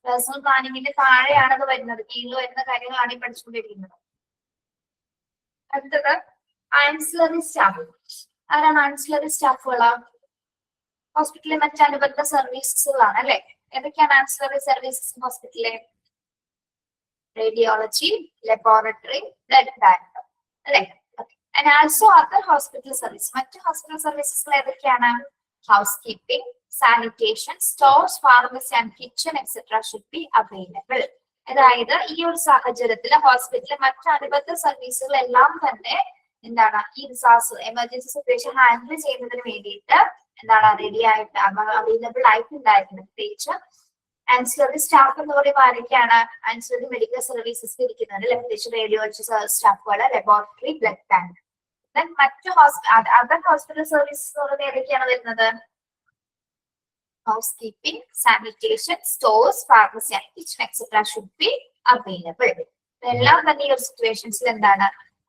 പേഴ്സണൽ പ്ലാനിങ്ങിന്റെ താഴെയാണത് വരുന്നത്, കീഴിൽ വരുന്ന കാര്യങ്ങളാണ് ഈ പഠിച്ചുകൊണ്ടിരിക്കുന്നത്. അടുത്തത് ആൻസിലറി സ്റ്റാഫ്. ആരാണ് ആൻസിലറി സ്റ്റാഫുകള്? ഹോസ്പിറ്റലിലെ മറ്റനുബന്ധ സർവീസസുകളാണ് അല്ലെ? ഏതൊക്കെയാണ് ആൻസിലറി സർവീസസ് ഹോസ്പിറ്റലിലെ? റേഡിയോളജി, ലബോറട്ടറി, ബ്ലഡ് ബാങ്ക് അല്ലെ? And also other hospital service. മറ്റ് ഹോസ്പിറ്റൽ സർവീസസുകൾ ഏതൊക്കെയാണ്? House keeping, sanitation, stores, pharmacy and kitchen etc. should be available. അതായത് ഈ ഒരു സാഹചര്യത്തിൽ ഹോസ്പിറ്റലിലെ മറ്റ് അനുബന്ധ സർവീസുകൾ എല്ലാം തന്നെ എന്താണ് ഈ ഡിസാസ്റ്റർ എമർജൻസി സിറ്റുവേഷൻ ഹാൻഡിൽ ചെയ്യുന്നതിന് വേണ്ടിയിട്ട് എന്താണ് റെഡി ആയിട്ട് അവൈലബിൾ ആയിട്ടുണ്ടായിരുന്നു. പ്രത്യേകിച്ച് ആൻസിലറി സ്റ്റാഫ് എന്ന് പറയുമ്പോൾ ആരൊക്കെയാണ്? ആൻസിലറി മെഡിക്കൽ സർവീസസ് ഇരിക്കുന്നത് പ്രത്യേകിച്ച് റേഡിയോളജി സ്റ്റാഫുകൾ, ലബോറട്ടറി, ബ്ലഡ് ബാങ്ക്. മറ്റു അതർ ഹോസ്പിറ്റൽ സർവീസസ് ഏതൊക്കെയാണ് വരുന്നത്? housekeeping, sanitation, stores, pharmacy and kitchen etc. should be available. എല്ലാം തന്നെ ഈ ഒരു സിറ്റുവേഷൻസിൽ എന്താണ്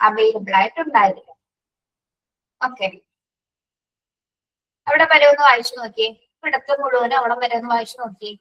അവൈലബിൾ ആയിട്ടുണ്ടായിരിക്കും. ഓക്കെ, അവിടെ വരെ ഒന്ന് വായിച്ചു നോക്കിയേ. ഇവിടത്തെ മുഴുവനും അവിടെ വരെ ഒന്ന് വായിച്ചു നോക്കിയേ.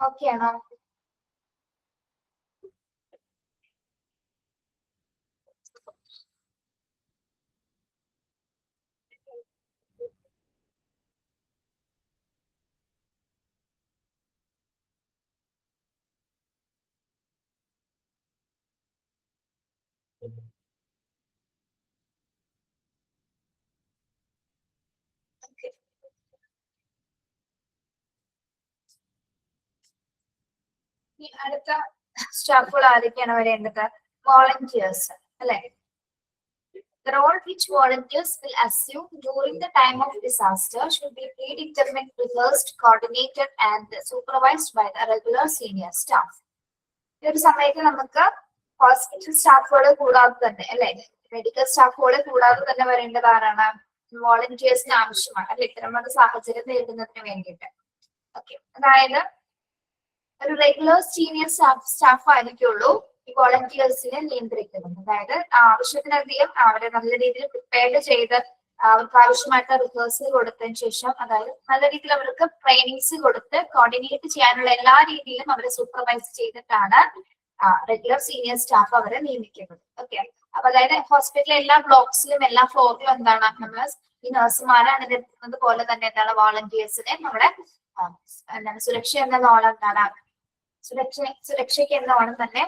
ഓക്കെ ആണോ? ഈ അടുത്ത സ്റ്റാഫുകൾ ആരൊക്കെയാണ് വരേണ്ടത്? വോളണ്ടിയേഴ്സ് അല്ലെ? The role which volunteers will assume during the time of disaster should be predetermined, rehearsed, coordinated and supervised by the regular senior staff. ഈ ഒരു സമയത്ത് നമുക്ക് ഹോസ്പിറ്റൽ സ്റ്റാഫുകൾ കൂടാതെ തന്നെ അല്ലെ, മെഡിക്കൽ സ്റ്റാഫുകൾ കൂടാതെ തന്നെ വരേണ്ടത് ആരാണ്? വോളണ്ടിയേഴ്സിന് ആവശ്യമാണ് അല്ലെ, ഇത്തരമൊരു സാഹചര്യം നേരിടുന്നതിന് വേണ്ടിയിട്ട്. ഓക്കെ, അതായത് ഒരു റെഗുലർ സീനിയർ സ്റ്റാഫ് ആയിരിക്കുള്ളൂ ഈ വോളണ്ടിയേഴ്സിനെ നിയന്ത്രിക്കുന്നത്. അതായത് ആവശ്യത്തിനധികം അവരെ നല്ല രീതിയിൽ പ്രിപ്പയർഡ് ചെയ്ത് അവർക്ക് ആവശ്യമായിട്ട് റിഹേഴ്സൽ കൊടുത്തതിന് ശേഷം, അതായത് നല്ല രീതിയിൽ അവർക്ക് ട്രെയിനിങ്സ് കൊടുത്ത് കോർഡിനേറ്റ് ചെയ്യാനുള്ള എല്ലാ രീതിയിലും അവരെ സൂപ്പർവൈസ് ചെയ്തിട്ടാണ് റെഗുലർ സീനിയർ സ്റ്റാഫ് അവരെ നിയമിക്കുന്നത്. ഓക്കെ, അപ്പൊ അതായത് ഹോസ്പിറ്റലിലെ എല്ലാ ബ്ലോക്സിലും എല്ലാ ഫ്ലോറിലും എന്താണ് നമ്മൾ ഈ നഴ്സുമാരെ നിലനിർത്തുന്നത് പോലെ തന്നെ എന്താണ് വോളണ്ടിയേഴ്സിനെ നമ്മുടെ എന്താണ് സുരക്ഷ എന്ന ഓണം എന്താണ് സുരക്ഷയ്ക്ക് എന്ന ഓണം തന്നെ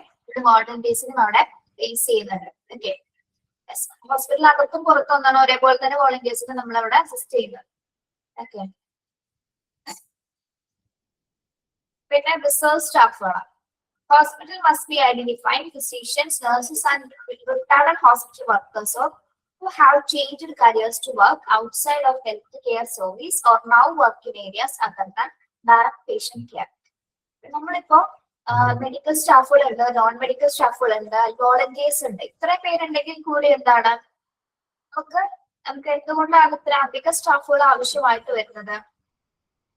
വോളണ്ടിയേഴ്സിനും അവിടെ ഫേസ് ചെയ്യുന്നുണ്ട്. ഓക്കെ, ഹോസ്പിറ്റൽ അകത്തും പുറത്തും ഒന്നാണ് ഒരേപോലെ തന്നെ വോളണ്ടിയേഴ്സിനെ നമ്മൾ അവിടെ അസിസ്റ്റ് ചെയ്യുന്നത്. ഓക്കെ, പിന്നെ reserve സ്റ്റാഫുകളാണ്. Hospital must be identifying physicians, nurses, and retired hospital workers who have changed careers to work outside of healthcare service or now work in areas other than direct patient care. നമ്മളിപ്പോ medical സ്റ്റാഫുകളുണ്ട്, non medical സ്റ്റാഫുകളുണ്ട്, volunteers ഉണ്ട്. ഇത്രയും പേരുണ്ടെങ്കിൽ കൂടി എന്താണ് നമുക്ക് എന്തുകൊണ്ടാണ് ഇത്ര അധിക സ്റ്റാഫുകൾ ആവശ്യമായിട്ട് വരുന്നത്?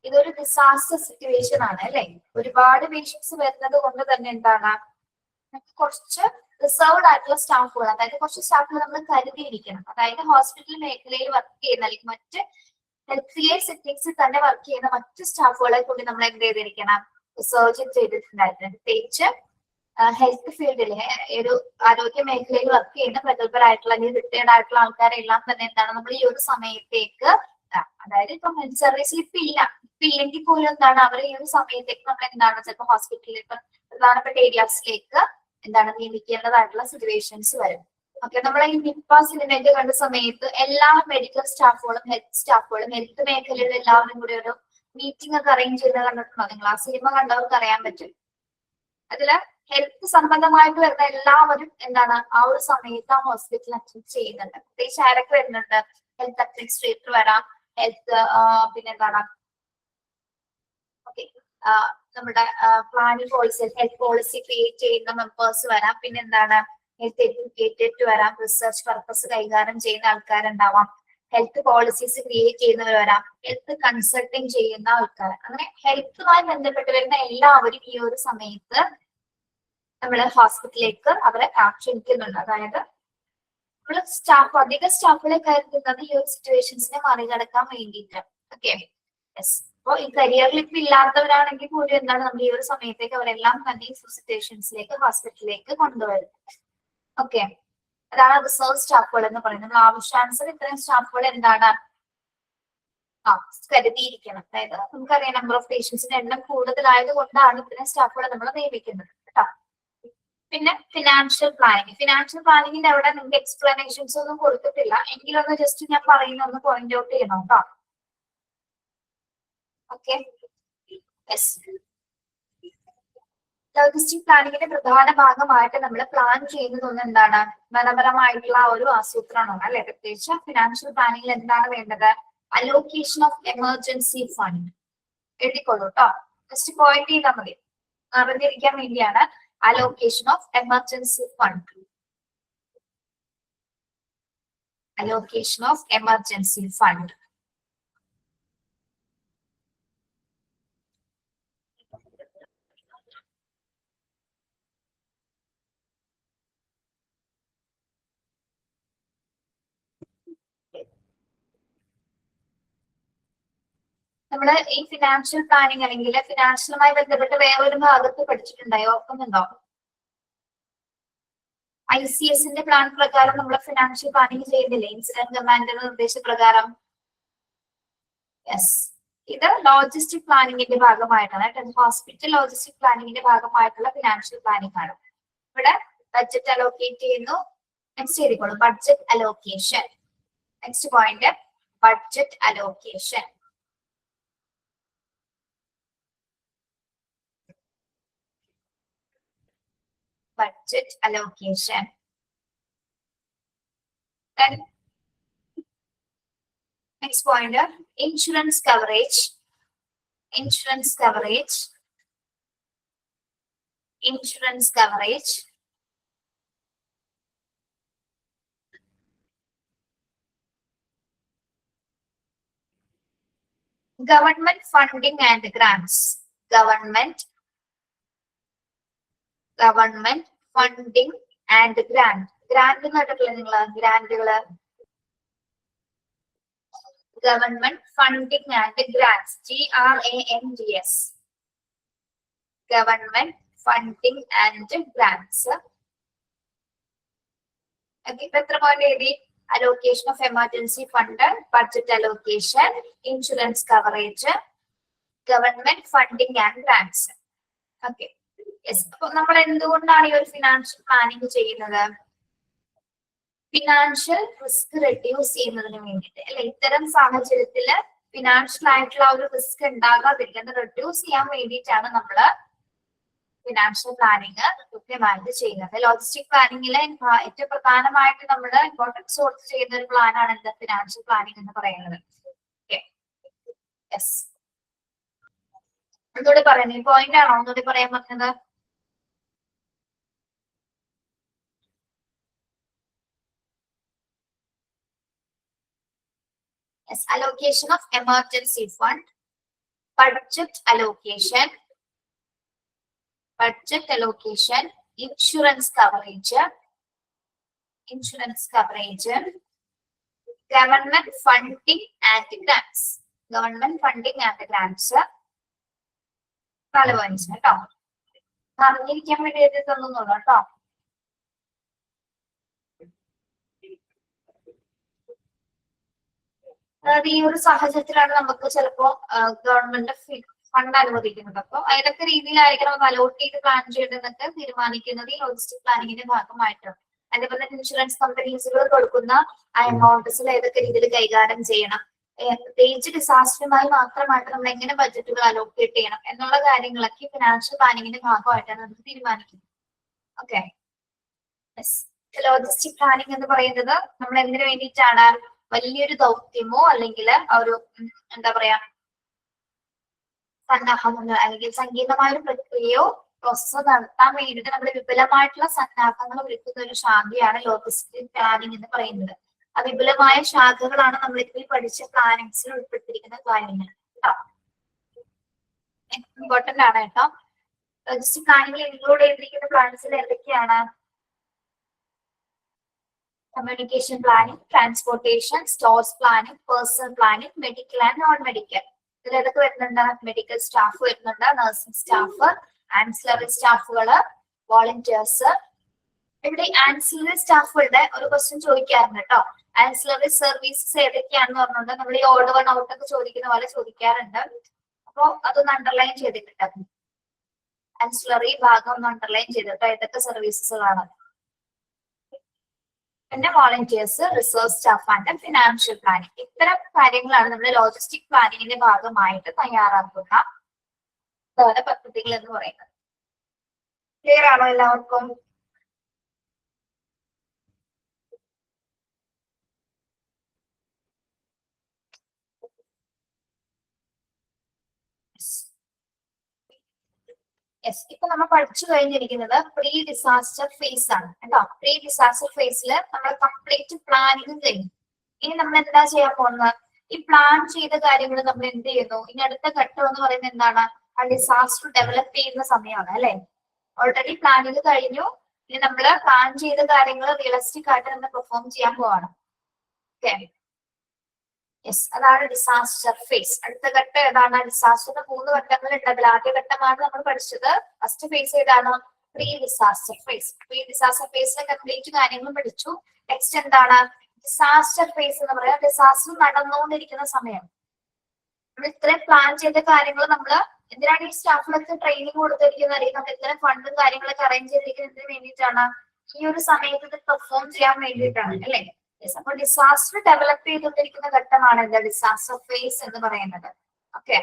ഇതൊരു ഡിസാസ്റ്റർ സിറ്റുവേഷൻ ആണ് അല്ലെ. ഒരുപാട് പേഷ്യൻസ് വരുന്നത് കൊണ്ട് തന്നെ എന്താണ് കുറച്ച് റിസർവ്ഡ് ആയിട്ടുള്ള സ്റ്റാഫുകൾ, അതായത് കുറച്ച് സ്റ്റാഫുകൾ നമ്മൾ കരുതിയിരിക്കണം. അതായത് ഹോസ്പിറ്റൽ മേഖലയിൽ വർക്ക് ചെയ്യുന്ന അല്ലെങ്കിൽ മറ്റ് ഹെൽത്ത് കെയർ സെറ്റിംഗ്സിൽ തന്നെ വർക്ക് ചെയ്യുന്ന മറ്റ് സ്റ്റാഫുകളെ കൂടി നമ്മൾ എന്ത് ചെയ്തിരിക്കണം? റിസർച്ച് ചെയ്തിട്ടുണ്ടായിരുന്നു. പ്രത്യേകിച്ച് ഹെൽത്ത് ഫീൽഡിലെ ഒരു ആരോഗ്യ മേഖലയിൽ വർക്ക് ചെയ്യുന്ന പ്രഗത്ഭരായിട്ടുള്ള അല്ലെങ്കിൽ റിട്ടയർഡ് ആയിട്ടുള്ള ആൾക്കാരെല്ലാം തന്നെ എന്താണ് നമ്മൾ ഈ ഒരു സമയത്തേക്ക് അതായത് ഇപ്പൊ ഹെൽത്ത് സർവീസിൽ ഇപ്പൊ ഇല്ലെങ്കിൽ പോലും എന്താണ് അവർ ഈ ഒരു സമയത്തേക്ക് നമ്മൾ എന്താണ് ചിലപ്പോൾ ഹോസ്പിറ്റലിൽ ഇപ്പൊ പ്രധാനപ്പെട്ട ഏരിയാസിലേക്ക് എന്താണ് നിയമിക്കേണ്ടതായിട്ടുള്ള സിറ്റുവേഷൻസ് വരും. ഓക്കെ, നമ്മൾ ഈ നിപ്പ സിനിമയൊക്കെ കണ്ട സമയത്ത് എല്ലാ മെഡിക്കൽ സ്റ്റാഫുകളും ഹെൽത്ത് മേഖലയിലുള്ള എല്ലാവരും കൂടി ഒരു മീറ്റിംഗ് ഒക്കെ അറേഞ്ച് ചെയ്യുന്നത് കണ്ടിട്ടുണ്ടോ നിങ്ങൾ? ആ സിനിമ കണ്ടവർക്ക് അറിയാൻ പറ്റും. അതില് ഹെൽത്ത് സംബന്ധമായിട്ട് വരുന്ന എല്ലാവരും എന്താണ് ആ ഒരു സമയത്ത് ആ ഹോസ്പിറ്റലിൽ അറ്റൻഡ് ചെയ്യുന്നുണ്ട്. പ്രത്യേകിച്ച് ആരൊക്കെ വരുന്നുണ്ട്? ഹെൽത്ത് അഡ്മിനിസ്ട്രേറ്റർ വരാം, ഹെൽത്ത് പിന്നെന്താണ് ഓക്കെ നമ്മുടെ planning policy health policy create ചെയ്യുന്ന മെമ്പേഴ്സ് വരാം, പിന്നെന്താണ് ഹെൽത്ത് എഡ്യൂക്കേറ്റഡ് വരാം, റിസർച്ച് പർപ്പസ് കൈകാര്യം ചെയ്യുന്ന ആൾക്കാരുണ്ടാവാം, ഹെൽത്ത് പോളിസീസ് ക്രിയേറ്റ് ചെയ്യുന്നവർ വരാം, ഹെൽത്ത് കൺസൾട്ടിങ് ചെയ്യുന്ന ആൾക്കാർ, അങ്ങനെ ഹെൽത്തുമായി ബന്ധപ്പെട്ട് വരുന്ന എല്ലാവരും ഈ ഒരു സമയത്ത് നമ്മള് ഹോസ്പിറ്റലിലേക്ക് അവരെ ക്ഷണിക്കുന്നുണ്ട്. അതായത് നമ്മള് അധിക സ്റ്റാഫുകളെ കരുതുന്നത് ഈ ഒരു സിറ്റുവേഷൻസിനെ മറികടക്കാൻ വേണ്ടിയിട്ട്. Okay, yes. അപ്പൊ ഈ കരിയറിൽ ഇപ്പൊ ഇല്ലാത്തവരാണെങ്കിൽ പോലും എന്താണ് നമ്മൾ ഈ ഒരു സമയത്തേക്ക് അവരെല്ലാം തന്നെ ഈ സിറ്റുവേഷൻസിലേക്ക് ഹോസ്പിറ്റലിലേക്ക് കൊണ്ടുവരും. ഓക്കെ, അതാണ് റിസർവ് സ്റ്റാഫുകൾ എന്ന് പറയുന്നത്. നമ്മൾ ആവശ്യാനുസരണം ഇത്രയും സ്റ്റാഫുകൾ എന്താണ് കരുതിയിരിക്കണം. അതായത് നമുക്കറിയാം നമ്പർ ഓഫ് പേഷ്യൻസിന്റെ എണ്ണം കൂടുതലായത് കൊണ്ടാണ് ഇത്രയും സ്റ്റാഫുകളെ നമ്മൾ നിയമിക്കുന്നത് കേട്ടോ. പിന്നെ ഫിനാൻഷ്യൽ പ്ലാനിങ്ങിന്റെ അവിടെ നിങ്ങൾക്ക് എക്സ്പ്ലനേഷൻസ് ഒന്നും കൊടുത്തിട്ടില്ല, എങ്കിലൊന്ന് ജസ്റ്റ് ഞാൻ പറയുന്ന ഒന്ന് പോയിന്റ് ഔട്ട് ചെയ്യണം കേട്ടോ. Okay, yes. ലോജിസ്റ്റിക് പ്ലാനിങ്ങിന്റെ പ്രധാന ഭാഗമായിട്ട് നമ്മൾ പ്ലാൻ ചെയ്യുന്നത് ഒന്ന് എന്താണ്? മനപരമായിട്ടുള്ള ഒരു ആസൂത്രണമാണ് അല്ലെ. പ്രത്യേകിച്ച് ഫിനാൻഷ്യൽ പ്ലാനിങ്ങിൽ എന്താണ് വേണ്ടത്? Allocation of emergency fund. എഴുതിക്കൊള്ളൂ കേട്ടോ, ജസ്റ്റ് പോയിന്റ് ചെയ്താൽ മതി, അറിഞ്ഞിരിക്കാൻ വേണ്ടിയാണ്. Allocation of emergency fund, allocation of emergency fund. നമ്മള് ഈ ഫിനാൻഷ്യൽ പ്ലാനിങ് അല്ലെങ്കിൽ ഫിനാൻഷ്യലുമായി ബന്ധപ്പെട്ട് വേറൊരു ഭാഗത്ത് പഠിച്ചിട്ടുണ്ടായോ? ഓർക്കുന്നുണ്ടോ? ICSന്റെ പ്ലാൻ പ്രകാരം നമ്മൾ ഫിനാൻഷ്യൽ പ്ലാനിങ് ചെയ്യുന്നില്ലേ? ഇൻസിഡന്റ് കമാൻഡിന്റെ നിർദ്ദേശപ്രകാരം. യെസ്, ഇത് ലോജിസ്റ്റിക് പ്ലാനിങ്ങിന്റെ ഭാഗമായിട്ടാണ്. ഹോസ്പിറ്റൽ ലോജിസ്റ്റിക് പ്ലാനിങ്ങിന്റെ ഭാഗമായിട്ടുള്ള ഫിനാൻഷ്യൽ പ്ലാനിങ് ആണ്. ഇവിടെ ബഡ്ജറ്റ് അലോക്കേറ്റ് ചെയ്യുന്നു. നെക്സ്റ്റ് ചെയ്തോളൂ, budget allocation. Next point, budget allocation. Budget allocation. Then next point, insurance coverage. Insurance coverage. Insurance coverage. Government funding and grants. Government funding and grant. Grant കേട്ടിട്ടില്ല നിങ്ങള്? ഗ്രാന്റുകള്, government funding and grants, GRANTS. Government funding and grants. ഇപ്പൊ എത്ര point എഴുതി? Allocation of emergency fund, budget allocation, insurance coverage, government funding and grants. Okay, അപ്പൊ നമ്മൾ എന്തുകൊണ്ടാണ് ഈ ഒരു ഫിനാൻഷ്യൽ പ്ലാനിങ് ചെയ്യുന്നത്? ഫിനാൻഷ്യൽ റിസ്ക് റെഡ്യൂസ് ചെയ്യുന്നതിന് വേണ്ടിയിട്ട് അല്ലെ. ഇത്തരം സാഹചര്യത്തില് ഫിനാൻഷ്യൽ ആയിട്ടുള്ള ഒരു റിസ്ക് ഉണ്ടാകാതിരിക്കുന്നത് റെഡ്യൂസ് ചെയ്യാൻ വേണ്ടിയിട്ടാണ് നമ്മള് ഫിനാൻഷ്യൽ പ്ലാനിങ് കൃത്യമായിട്ട് ചെയ്യുന്നത്. ലോജിസ്റ്റിക് പ്ലാനിങ്ങിലെ ഏറ്റവും പ്രധാനമായിട്ട് നമ്മൾ ഇമ്പോർട്ടൻസ് കൊടുത്ത് ചെയ്യുന്ന ഒരു പ്ലാനാണ് എന്ത്? ഫിനാൻഷ്യൽ പ്ലാനിങ് എന്ന് പറയുന്നത്. യെസ്, ഒന്നുകൂടി പറയുന്നത് പോയിന്റ് ആണോ? ഒന്നുകൂടി പറയാൻ പറഞ്ഞത്. Yes, allocation of emergency fund, budget allocation, insurance coverage, government funding and grants. നാല് പോയിന്റ്സ് കേട്ടോ, അറിഞ്ഞിരിക്കാൻ വേണ്ടി എഴുതി തന്നു കേട്ടോ. അതായത് ഈ ഒരു സാഹചര്യത്തിലാണ് നമുക്ക് ചിലപ്പോ ഗവൺമെന്റ് ഫണ്ട് അനുവദിക്കുന്നത്. അപ്പോൾ ഏതൊക്കെ രീതിയിലായിരിക്കണം അത് അലോട്ട് ചെയ്ത് പ്ലാൻ ചെയ്യേണ്ടതെന്നൊക്കെ തീരുമാനിക്കുന്നത് ഈ ലോജിസ്റ്റിക് പ്ലാനിങ്ങിന്റെ ഭാഗമായിട്ടാണ്. അതേപോലെ തന്നെ ഇൻഷുറൻസ് കമ്പനീസുകൾ കൊടുക്കുന്ന ആ എമൗണ്ട്സിൽ ഏതൊക്കെ രീതിയിൽ കൈകാര്യം ചെയ്യണം, പ്രത്യേകിച്ച് ഡിസാസ്റ്ററുമായി മാത്രമായിട്ട് നമ്മൾ എങ്ങനെ ബഡ്ജറ്റുകൾ അലോക്കേറ്റ് ചെയ്യണം എന്നുള്ള കാര്യങ്ങളൊക്കെ ഫിനാൻഷ്യൽ പ്ലാനിങ്ങിന്റെ ഭാഗമായിട്ടാണ് നമുക്ക് തീരുമാനിക്കുന്നത്. ഓക്കെ, ലോജിസ്റ്റിക് പ്ലാനിങ് എന്ന് പറയുന്നത് നമ്മൾ എന്തിനു വേണ്ടിയിട്ടാണ്, വലിയൊരു ദൗത്യമോ അല്ലെങ്കിൽ ഒരു എന്താ പറയാ സന്നാഹമോ അല്ലെങ്കിൽ സങ്കീർണമായ ഒരു പ്രക്രിയയോ പ്രോസസ്സോ നടത്താൻ വേണ്ടിയിട്ട് നമ്മൾ വിപുലമായിട്ടുള്ള സന്നാഹങ്ങൾ ഒരുക്കുന്ന ഒരു ശാഖയാണ് ലോജിസ്റ്റിക് പ്ലാനിങ് എന്ന് പറയുന്നത്. ആ വിപുലമായ ശാഖകളാണ് നമ്മളിപ്പോൾ പഠിച്ച പ്ലാനിങ്സിൽ ഉൾപ്പെടുത്തിയിരിക്കുന്ന കാര്യങ്ങൾ. ഇമ്പോർട്ടന്റ് ആണ് കേട്ടോ. ലോജിസ്റ്റിക് പ്ലാനിങ്ങിൽ ഇൻക്ലൂഡ് ചെയ്തിരിക്കുന്ന പ്ലാൻസിൽ എന്തൊക്കെയാണ്? Communication planning, transportation, stores planning, personal planning, medical and non medical. ഇതിൽ ഏതൊക്കെ വരുന്നുണ്ട്? മെഡിക്കൽ സ്റ്റാഫ് വരുന്നുണ്ട്, നഴ്സിംഗ് സ്റ്റാഫ്, ആൻസിലറി സ്റ്റാഫുകള്, വോളണ്ടിയേഴ്സ്. ഇവിടെ ആൻസിലറി സ്റ്റാഫുകളുടെ ഒരു ക്വസ്റ്റ്യൻ ചോദിക്കാറുണ്ട് കേട്ടോ. ആൻസിലറി സർവീസസ് ഏതൊക്കെയാണെന്ന് പറഞ്ഞുകൊണ്ട് നമ്മൾ ഈ ഓർഡർ വൺ ഔട്ട് ഒക്കെ ചോദിക്കുന്ന പോലെ ചോദിക്കാറുണ്ട്. അപ്പോ അതൊന്ന് അണ്ടർലൈൻ ചെയ്തിട്ടുണ്ട്. ആൻസിലറി ഭാഗം ഒന്ന് അണ്ടർലൈൻ ചെയ്തിട്ടോ ഏതൊക്കെ സർവീസസുകളാണ്. പിന്നെ volunteers, research staff and financial planning. ഇത്തരം കാര്യങ്ങളാണ് നമ്മുടെ ലോജിസ്റ്റിക് പ്ലാനിങ്ങിന്റെ ഭാഗമായിട്ട് തയ്യാറാക്കുന്ന പ്രധാന പദ്ധതികൾ എന്ന് പറയുന്നത്. ക്ലിയർ ആണോ എല്ലാവർക്കും? യെസ്, ഇപ്പൊ നമ്മൾ പഠിച്ചു കഴിഞ്ഞിരിക്കുന്നത് പ്രീ ഡിസാസ്റ്റർ ഫേസ് ആണ് കേട്ടോ. പ്രീ ഡിസാസ്റ്റർ ഫേസിൽ നമ്മൾ കംപ്ലീറ്റ് പ്ലാനിങ് കഴിഞ്ഞു. ഇനി നമ്മൾ എന്താ ചെയ്യാൻ പോകുന്നത്? ഈ പ്ലാൻ ചെയ്ത കാര്യങ്ങൾ നമ്മൾ എന്ത് ചെയ്യുന്നു? ഇനി അടുത്ത ഘട്ടം എന്ന് പറയുന്നത് എന്താണ്? ആ ഡിസാസ്റ്റർ ഡെവലപ്പ് ചെയ്യുന്ന സമയമാണ് അല്ലെ. ഓൾറെഡി പ്ലാനിങ് കഴിഞ്ഞു. ഇനി നമ്മൾ പ്ലാൻ ചെയ്ത കാര്യങ്ങൾ റിയലിസ്റ്റിക് ആയിട്ട് നമ്മൾ പെർഫോം ചെയ്യാൻ പോവാണ്. ഓക്കെ, യെസ്, അതാണ് ഡിസാസ്റ്റർ ഫേസ്. അടുത്ത ഘട്ടം ഏതാണ്? ഡിസാസ്റ്ററിന്റെ 3 ഘട്ടങ്ങൾ ഉണ്ട്. അതിൽ ആദ്യ ഘട്ടമാണ് നമ്മൾ പഠിച്ചത്. ഫസ്റ്റ് ഫേസ് ഏതാണ്? Pre disaster phase. Pre disaster ഫേസിലെ കംപ്ലീറ്റ് കാര്യങ്ങൾ പഠിച്ചു. നെക്സ്റ്റ് എന്താണ്? ഡിസാസ്റ്റർ ഫേസ് എന്ന് പറയാം. ഡിസാസ്റ്റർ നടന്നുകൊണ്ടിരിക്കുന്ന സമയം. നമ്മൾ ഇത്രയും പ്ലാൻ ചെയ്ത കാര്യങ്ങൾ നമ്മൾ എന്തിനാണ് ഈ സ്റ്റാഫിനൊക്കെ ട്രെയിനിങ് കൊടുത്തിരിക്കുന്നത്? അല്ലെങ്കിൽ നമ്മൾ ഇത്രയും ഫണ്ടും കാര്യങ്ങളൊക്കെ അറേഞ്ച് ചെയ്തിരിക്കുന്നതിന് വേണ്ടിയിട്ടാണ്. ഈ ഒരു സമയത്ത് ഇത് പെർഫോം ചെയ്യാൻ വേണ്ടിയിട്ടാണ് അല്ലെ. അപ്പൊ ഡിസാസ്റ്റർ ഡെവലപ്പ് ചെയ്തുകൊണ്ടിരിക്കുന്ന ഘട്ടമാണ് എന്താ? ഡിസാസ്റ്റർ ഫേസ് എന്ന് പറയുന്നത്. ഓക്കെ,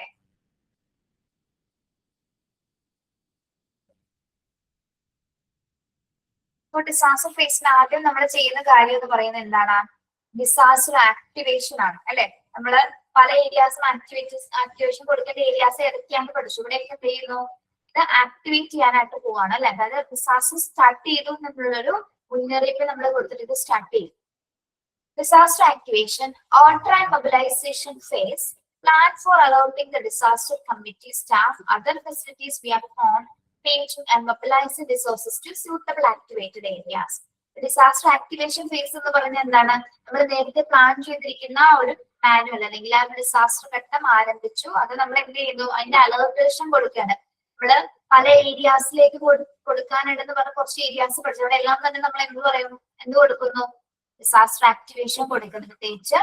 അപ്പോൾ ഡിസാസ്റ്റർ ഫേസിന് ആദ്യം നമ്മൾ ചെയ്യുന്ന കാര്യം എന്ന് പറയുന്നത് എന്താണ്? ഡിസാസ്റ്റർ ആക്ടിവേഷൻ ആണ് അല്ലെ. നമ്മള് പല ഏരിയാസും ആക്ടിവേഷൻ കൊടുക്കേണ്ട ഏരിയാസ് ഏതൊക്കെയാണെന്ന് പഠിച്ചു. ഇവിടെയൊക്കെ എന്ത് ചെയ്യുന്നു? ഇത് ആക്ടിവേറ്റ് ചെയ്യാനായിട്ട് പോവാണ് അല്ലെ. അതായത് ഡിസാസ്റ്റർ സ്റ്റാർട്ട് ചെയ്തു എന്നുള്ളൊരു മുന്നറിയിപ്പ് നമ്മൾ കൊടുത്തിട്ട് ഇത് സ്റ്റാർട്ട് ചെയ്യും. Disaster activation, order and mobilization phase. Plan for allotting the disaster committee staff, other facilities we have found, paging and mobilizing resources to suitable activated areas. Disaster activation phase എന്ന് പറഞ്ഞാൽ എന്താണ്? നമ്മൾ നേരത്തെ പ്ലാൻ ചെയ്തിരിക്കുന്ന ഒരു manual അല്ലെങ്കിൽ ആ disaster ഘട്ടം ആരംഭിച്ചു. അത് നമ്മൾ എന്ത് ചെയ്യുന്നു? അതിന്റെ അലേർട്ടേഷൻ കൊടുക്കുകയാണ്. നമ്മള് പല ഏരിയാസിലേക്ക് കൊടുക്കാനുണ്ടെന്ന് പറഞ്ഞ കുറച്ച് ഏരിയാസ് പഠിച്ചു. അവിടെ എല്ലാം തന്നെ നമ്മൾ എന്ത് കൊടുക്കുന്നു? ഡിസാസ്റ്റർ ആക്ടിവേഷൻ കൊടുക്കുന്നത്. പ്രത്യേകിച്ച്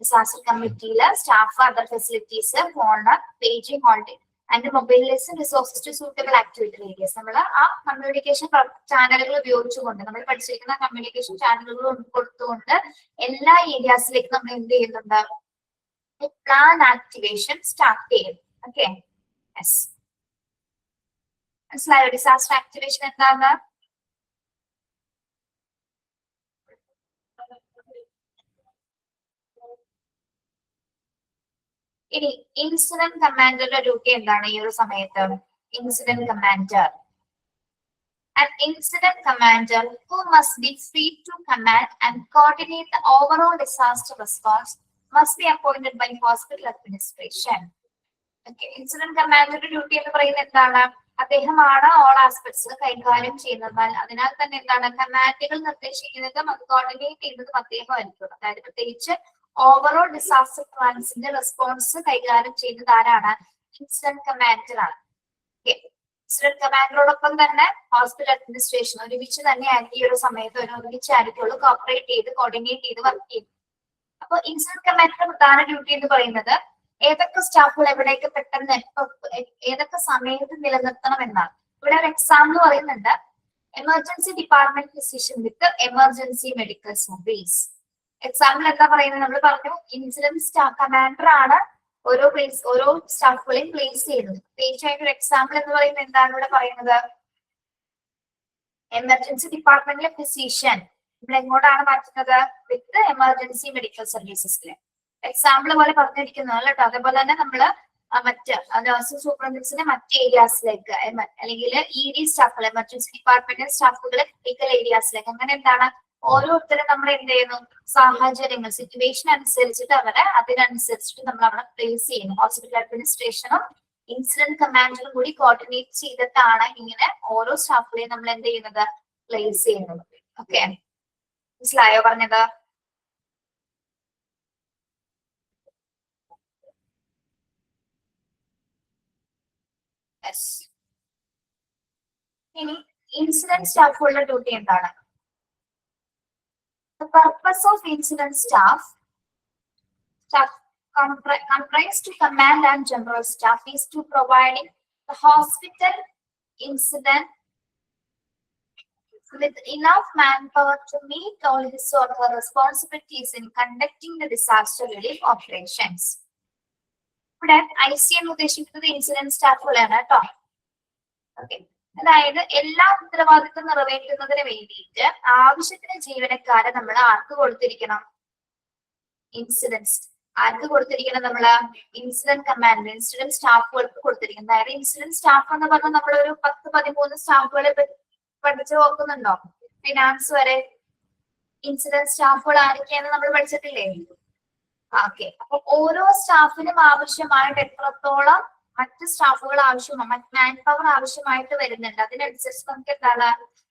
ഡിസാസ്റ്റർ കമ്മിറ്റിയില് staff, other facilities, phone, paging, holding and mobilising resources to suitable activity areas. നമ്മൾ ആ കമ്മ്യൂണിക്കേഷൻ ചാനലുകൾ ഉപയോഗിച്ചുകൊണ്ട് നമ്മൾ പഠിച്ചിരിക്കുന്ന കമ്മ്യൂണിക്കേഷൻ ചാനലുകൾ കൊടുത്തുകൊണ്ട് എല്ലാ ഏരിയാസിലേക്കും നമ്മൾ എന്ത് ചെയ്യുന്നുണ്ട്? പ്ലാൻ ആക്ടിവേഷൻ സ്റ്റാർട്ട് ചെയ്യും. ഓക്കെ, യെസ്, മനസ്സിലായോ? ഡിസാസ്റ്റർ ആക്ടിവേഷൻ എന്താണ്? ഇനി ഇൻസിഡന്റ് കമാൻഡറുടെ ഡ്യൂട്ടി എന്താണ് ഈ ഒരു സമയത്ത്? Incident commander, an incident commander who must be free to command and coordinate the overall disaster response must be appointed by hospital administration. Okay, incident commander duty എന്ന് പറയുന്നത് എന്താണ്? അദ്ദേഹമാണ് ഓൾ ആസ്പെക്ട്സ് കൈകാര്യം ചെയ്യുന്നത്. അതിനാൽ തന്നെ എന്താണ്? കമാൻഡുകൾ നിർദ്ദേശിക്കുന്നതും അത് കോർഡിനേറ്റ് ചെയ്യുന്നതും അദ്ദേഹമായിരിക്കും. അതായത് പ്രത്യേകിച്ച് ഓവറോൾ ഡിസാസ്റ്റർ പ്ലാൻസിന്റെ റെസ്പോൺസ് കൈകാര്യം ചെയ്യുന്നത് ആരാണ്? ഇൻസിഡന്റ് കമാൻഡർ ആണ്. ഇൻസിഡന്റ് കമാൻഡറോടൊപ്പം തന്നെ ഹോസ്പിറ്റൽ അഡ്മിനിസ്ട്രേഷൻ ഒരുമിച്ച് തന്നെയായിരിക്കും ഈ ഒരു സമയത്ത് ഒരുമിച്ചായിരിക്കുള്ളൂ കോപ്പറേറ്റ് ചെയ്ത് കോർഡിനേറ്റ് ചെയ്ത് വർക്ക് ചെയ്യും. അപ്പൊ ഇൻസിഡന്റ് കമാൻഡറുടെ പ്രധാന ഡ്യൂട്ടി എന്ന് പറയുന്നത് ഏതൊക്കെ സ്റ്റാഫുകൾ എവിടേക്ക് പെട്ടെന്ന് ഏതൊക്കെ സമയത്ത് നിലനിർത്തണം എന്നാണ്. ഇവിടെ ഒരു എക്സാമ്പിൾ പറയുന്നുണ്ട്, എമർജൻസി ഡിപ്പാർട്ട്മെന്റ് ഫിസിഷ്യൻ വിത്ത് എമർജൻസി മെഡിക്കൽ സർവീസ്. എക്സാമ്പിൾ എന്താ പറയുന്നത്, നമ്മൾ പറഞ്ഞു ഇൻസിഡന്റ് കമാൻഡർ ആണ് ഓരോ സ്റ്റാഫുകളെയും പ്ലേസ് ചെയ്യുന്നത്. തീർച്ചയായിട്ടും ഒരു എക്സാമ്പിൾ എന്ന് പറയുന്നത് എന്താണ് ഇവിടെ പറയുന്നത്, എമർജൻസി ഡിപ്പാർട്ട്മെന്റിലെ ഫിസിഷ്യൻ ഇവിടെ എങ്ങോട്ടാണ് മാറ്റുന്നത്, വിത്ത് എമർജൻസി മെഡിക്കൽ സർവീസസിലെ എക്സാമ്പിൾ പോലെ പറഞ്ഞിരിക്കുന്നതാണ് കേട്ടോ. അതേപോലെ തന്നെ നമ്മള് മറ്റ് നഴ്സിംഗ് സൂപ്രണ്ടൻസിന്റെ മറ്റ് ഏരിയാസിലേക്ക് അല്ലെങ്കിൽ ED സ്റ്റാഫുകൾ, എമർജൻസി ഡിപ്പാർട്ട്മെന്റ് സ്റ്റാഫുകൾ ക്രിട്ടിക്കൽ ഏരിയാസിലേക്ക്, അങ്ങനെ എന്താണ് ഓരോരുത്തരും നമ്മൾ എന്ത് ചെയ്യുന്നു, സാഹചര്യങ്ങൾ സിറ്റുവേഷൻ അനുസരിച്ചിട്ട് അതിനനുസരിച്ചിട്ട് നമ്മൾ അവിടെ പ്ലേസ് ചെയ്യുന്നു. ഹോസ്പിറ്റൽ അഡ്മിനിസ്ട്രേഷനും ഇൻസിഡന്റ് കമാൻഡറും കൂടി കോർഡിനേറ്റ് ചെയ്തിട്ടാണ് ഇങ്ങനെ ഓരോ സ്റ്റാഫുകളെയും നമ്മൾ എന്ത് ചെയ്യുന്നത്, പ്ലേസ് ചെയ്യുന്നത്. ഓക്കെ, മനസ്സിലായോ പറഞ്ഞത്? ഇനി ഇൻസിഡന്റ് സ്റ്റാഫുകളുടെ ഡ്യൂട്ടി എന്താണ്? The purpose of incident staff comprised to command and general staff is to providing the hospital incident with enough manpower to meet all his or her responsibilities in conducting the disaster relief operations. ഇവിടെ IC എന്ന് ഉദ്ദേശിക്കുന്നത് incident സ്റ്റാഫുകളാണ് കേട്ടോ. Okay, അതായത് എല്ലാ ഉത്തരവാദിത്വം നിറവേറ്റുന്നതിന് വേണ്ടിയിട്ട് ആവശ്യത്തിന് ജീവനക്കാരെ നമ്മൾ ആർക്ക് കൊടുത്തിരിക്കണം, ആർക്ക് കൊടുത്തിരിക്കണം, നമ്മള് ഇൻസിഡന്റ് കമാൻഡ് ഇൻസിഡന്റ് സ്റ്റാഫുകൾക്ക് കൊടുത്തിരിക്കണം. അതായത് ഇൻസിഡന്റ് സ്റ്റാഫ് എന്ന് പറഞ്ഞാൽ നമ്മളൊരു 10-13 സ്റ്റാഫുകളെ പഠിച്ചു നോക്കുന്നുണ്ടോ? ഫിനാൻസ് വരെ ഇൻസിഡന്റ് സ്റ്റാഫുകൾ ആരൊക്കെയാന്ന് നമ്മൾ പഠിച്ചിട്ടില്ലേ? ഓക്കെ, അപ്പൊ ഓരോ സ്റ്റാഫിനും ആവശ്യമായിട്ട് എത്രത്തോളം മറ്റ് സ്റ്റാഫുകൾ മറ്റ് മാൻ പവർ ആവശ്യമായിട്ട് വരുന്നുണ്ട്, അതിനനുസരിച്ച് നമുക്ക് എന്താണ്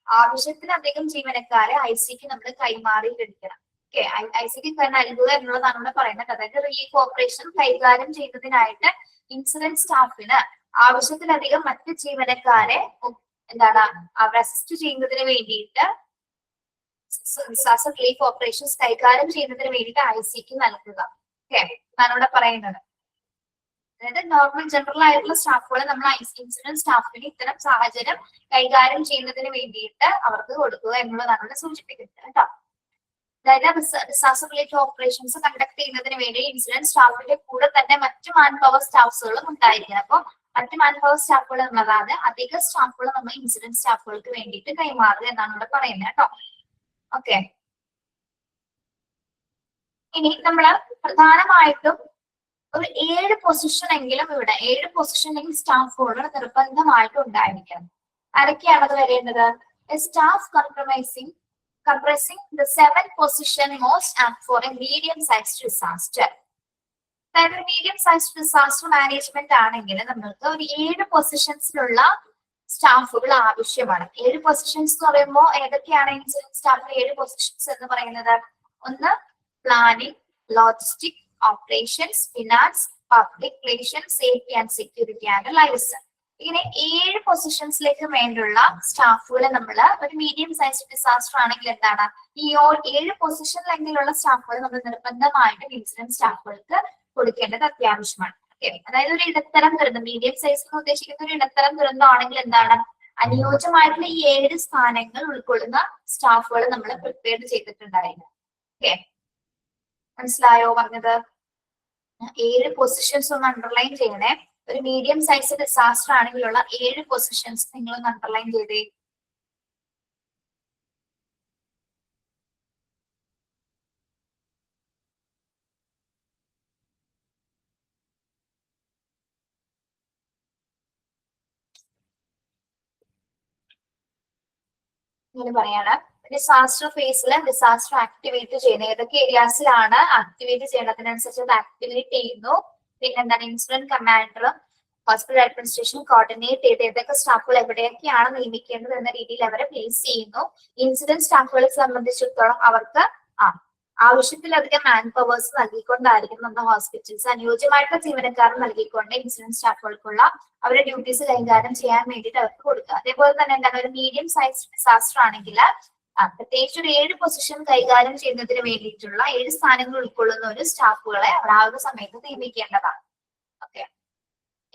ആവശ്യത്തിലധികം ജീവനക്കാരെ ICക്ക് നമ്മൾ കൈമാറിയിട്ടിരിക്കണം. ഓക്കെ, ICക്ക് നൽകുക എന്നുള്ളതാണ് ഇവിടെ പറയുന്നത്. അതായത് റിലീഫ് ഓപ്പറേഷൻ കൈകാര്യം ചെയ്യുന്നതിനായിട്ട് ഇൻസിഡന്റ് സ്റ്റാഫിന് ആവശ്യത്തിലധികം മറ്റ് ജീവനക്കാരെ എന്താണ് അവർ അസിസ്റ്റ് ചെയ്യുന്നതിന് വേണ്ടിയിട്ട് റിലീഫ് ഓപ്പറേഷൻസ് കൈകാര്യം ചെയ്യുന്നതിന് വേണ്ടിയിട്ട് ICക്ക് നൽകുക. ഓക്കെ, അതാണ് ഇവിടെ പറയുന്നത്. അതായത് നോർമൽ ജനറൽ ആയിട്ടുള്ള സ്റ്റാഫുകളെ നമ്മൾ ഇൻസിഡന്റ് സ്റ്റാഫിന് ഇത്തരം സാഹചര്യം കൈകാര്യം ചെയ്യുന്നതിന് വേണ്ടിയിട്ട് അവർക്ക് കൊടുക്കുക എന്നുള്ളതാണ് ഇവിടെ സൂചിപ്പിക്കുന്നത് കേട്ടോ. അതായത് ഡിസാസ്റ്റർ റിലേറ്റഡ് ഓപ്പറേഷൻസ് കണ്ടക്ട് ചെയ്യുന്നതിന് വേണ്ടി ഇൻസിഡന്റ് സ്റ്റാഫിന്റെ കൂടെ തന്നെ മറ്റു മാൻ പവർ സ്റ്റാഫ്സുകളും ഉണ്ടായിരിക്കണം. അപ്പൊ മറ്റു മാൻ പവർ സ്റ്റാഫുകൾ എന്നുള്ളതാണ് അധിക സ്റ്റാഫുകൾ നമ്മൾ ഇൻസിഡന്റ് സ്റ്റാഫുകൾക്ക് വേണ്ടിയിട്ട് കൈമാറുക എന്നാണ് ഇവിടെ പറയുന്നത് കേട്ടോ. ഓക്കെ, ഇനി നമ്മള് പ്രധാനമായിട്ടും ഒരു 7 പൊസിഷൻ എങ്കിലും ഇവിടെ 7 പൊസിഷനിൽ സ്റ്റാഫുകൾ നിർബന്ധമായിട്ട് ഉണ്ടായിരിക്കണം. ആരൊക്കെയാണ് അത് വരേണ്ടത്? Staff comprising the 7 position most apt for a medium-sized disaster. അതായത് മീഡിയം സൈസ്ഡ് ഡിസാസ്റ്റർ മാനേജ്മെന്റ് ആണെങ്കിൽ നമ്മൾക്ക് ഒരു 7 പൊസിഷൻസിലുള്ള സ്റ്റാഫുകൾ ആവശ്യമാണ്. 7 പൊസിഷൻസ് എന്ന് പറയുമ്പോൾ ഏതൊക്കെയാണ് ഇൻസിഡന്റ് സ്റ്റാഫിൽ 7 പൊസിഷൻസ് എന്ന് പറയുന്നത്? ഒന്ന് planning, logistic, operations, finance, public relations, safety and security and liaison. ഇങ്ങനെ 7 പൊസിഷൻസിലേക്ക് വേണ്ടിയുള്ള സ്റ്റാഫുകളെ നമ്മൾ ഒരു മീഡിയം സൈസ് ഡിസാസ്റ്റർ ആണെങ്കിൽ എന്താണ് ഈ 7 പൊസിഷനിലെങ്കിലുള്ള സ്റ്റാഫുകൾ നമ്മൾ നിർബന്ധമായിട്ടും ഇൻസിഡന്റ് സ്റ്റാഫുകൾക്ക് കൊടുക്കേണ്ടത് അത്യാവശ്യമാണ്. അതായത് ഒരു ഇടത്തരം ദുരന്തം, മീഡിയം സൈസ് എന്ന് ഉദ്ദേശിക്കുന്ന ഒരു ഇടത്തരം ദുരന്തമാണെങ്കിൽ എന്താണ് അനുയോജ്യമായിട്ടുള്ള ഈ 7 സ്ഥാനങ്ങൾ ഉൾക്കൊള്ളുന്ന സ്റ്റാഫുകൾ നമ്മൾ പ്രിപ്പയർ ചെയ്തിട്ടുണ്ടായിരുന്നു. ഓക്കെ, മനസ്സിലായോ പറഞ്ഞത്? 7 പൊസിഷൻസ് ഒന്ന് അണ്ടർലൈൻ ചെയ്യണേ. ഒരു മീഡിയം സൈസ് ഡിസാസ്റ്റർ ആണെങ്കിലുള്ള 7 പൊസിഷൻസ് നിങ്ങൾ ഒന്ന് അണ്ടർലൈൻ ചെയ്തേ. ഇങ്ങനെ പറയാണ്, ഡിസാസ്റ്റർ ഫേസിൽ ഡിസാസ്റ്റർ ആക്ടിവേറ്റ് ചെയ്യുന്നത് ഏതൊക്കെ ഏരിയാസിലാണ് ആക്ടിവേറ്റ് ചെയ്യേണ്ടതിനനുസരിച്ച് അത് ആക്ടിവേറ്റ് ചെയ്യുന്നു. പിന്നെ എന്താണ് ഇൻസിഡന്റ് കമാൻഡറും ഹോസ്പിറ്റൽ അഡ്മിനിസ്ട്രേഷൻ കോർഡിനേറ്റ് ചെയ്ത് ഏതൊക്കെ സ്റ്റാഫുകൾ എവിടെയൊക്കെയാണ് നിയമിക്കേണ്ടത് എന്ന രീതിയിൽ അവരെ പ്ലേസ് ചെയ്യുന്നു. ഇൻസിഡന്റ് സ്റ്റാഫുകളെ സംബന്ധിച്ചിടത്തോളം അവർക്ക് ആവശ്യത്തിലധികം മാൻ പവേഴ്സ് നൽകിക്കൊണ്ടായിരിക്കും നമ്മുടെ ഹോസ്പിറ്റൽസ് അനുയോജ്യമായിട്ടുള്ള ജീവനക്കാർ നൽകിക്കൊണ്ട് ഇൻസിഡന്റ് സ്റ്റാഫുകൾക്കുള്ള അവരുടെ ഡ്യൂട്ടീസ് കൈകാര്യം ചെയ്യാൻ വേണ്ടിയിട്ട് അവർക്ക് കൊടുക്കുക. അതേപോലെ തന്നെ എന്താണ് ഒരു മീഡിയം സൈസ് ഡിസാസ്റ്റർ ആണെങ്കിൽ പ്രത്യേകിച്ച് ഒരു 7 പൊസിഷൻ കൈകാര്യം ചെയ്യുന്നതിന് വേണ്ടിയിട്ടുള്ള 7 സ്ഥാനങ്ങൾ ഉൾക്കൊള്ളുന്ന ഒരു സ്റ്റാഫുകളെ അവിടെ ആ ഒരു സമയത്ത് നിയമിക്കേണ്ടതാണ്. Okay,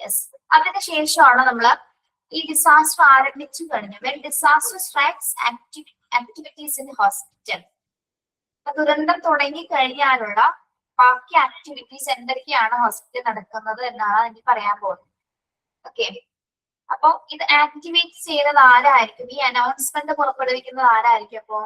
yes. അതിന് ശേഷമാണ് നമ്മൾ ഈ ഡിസാസ്റ്റർ ആരംഭിച്ചു കഴിഞ്ഞു. When disaster strikes activities in hospital, ദുരന്തം തുടങ്ങി കഴിഞ്ഞാലുള്ള ബാക്കി ആക്ടിവിറ്റീസ് എന്തൊക്കെയാണ് ഹോസ്പിറ്റൽ നടക്കുന്നത് എന്നാണ് എനിക്ക് പറയാൻ പോകുന്നത്. ഓക്കെ, അപ്പൊ ഇത് ആക്ടിവേറ്റ് ചെയ്യുന്നത് ആരായിരിക്കും? ഈ അനൗൺസ്മെന്റ് പുറപ്പെടുവിക്കുന്നത് ആരായിരിക്കും? അപ്പോ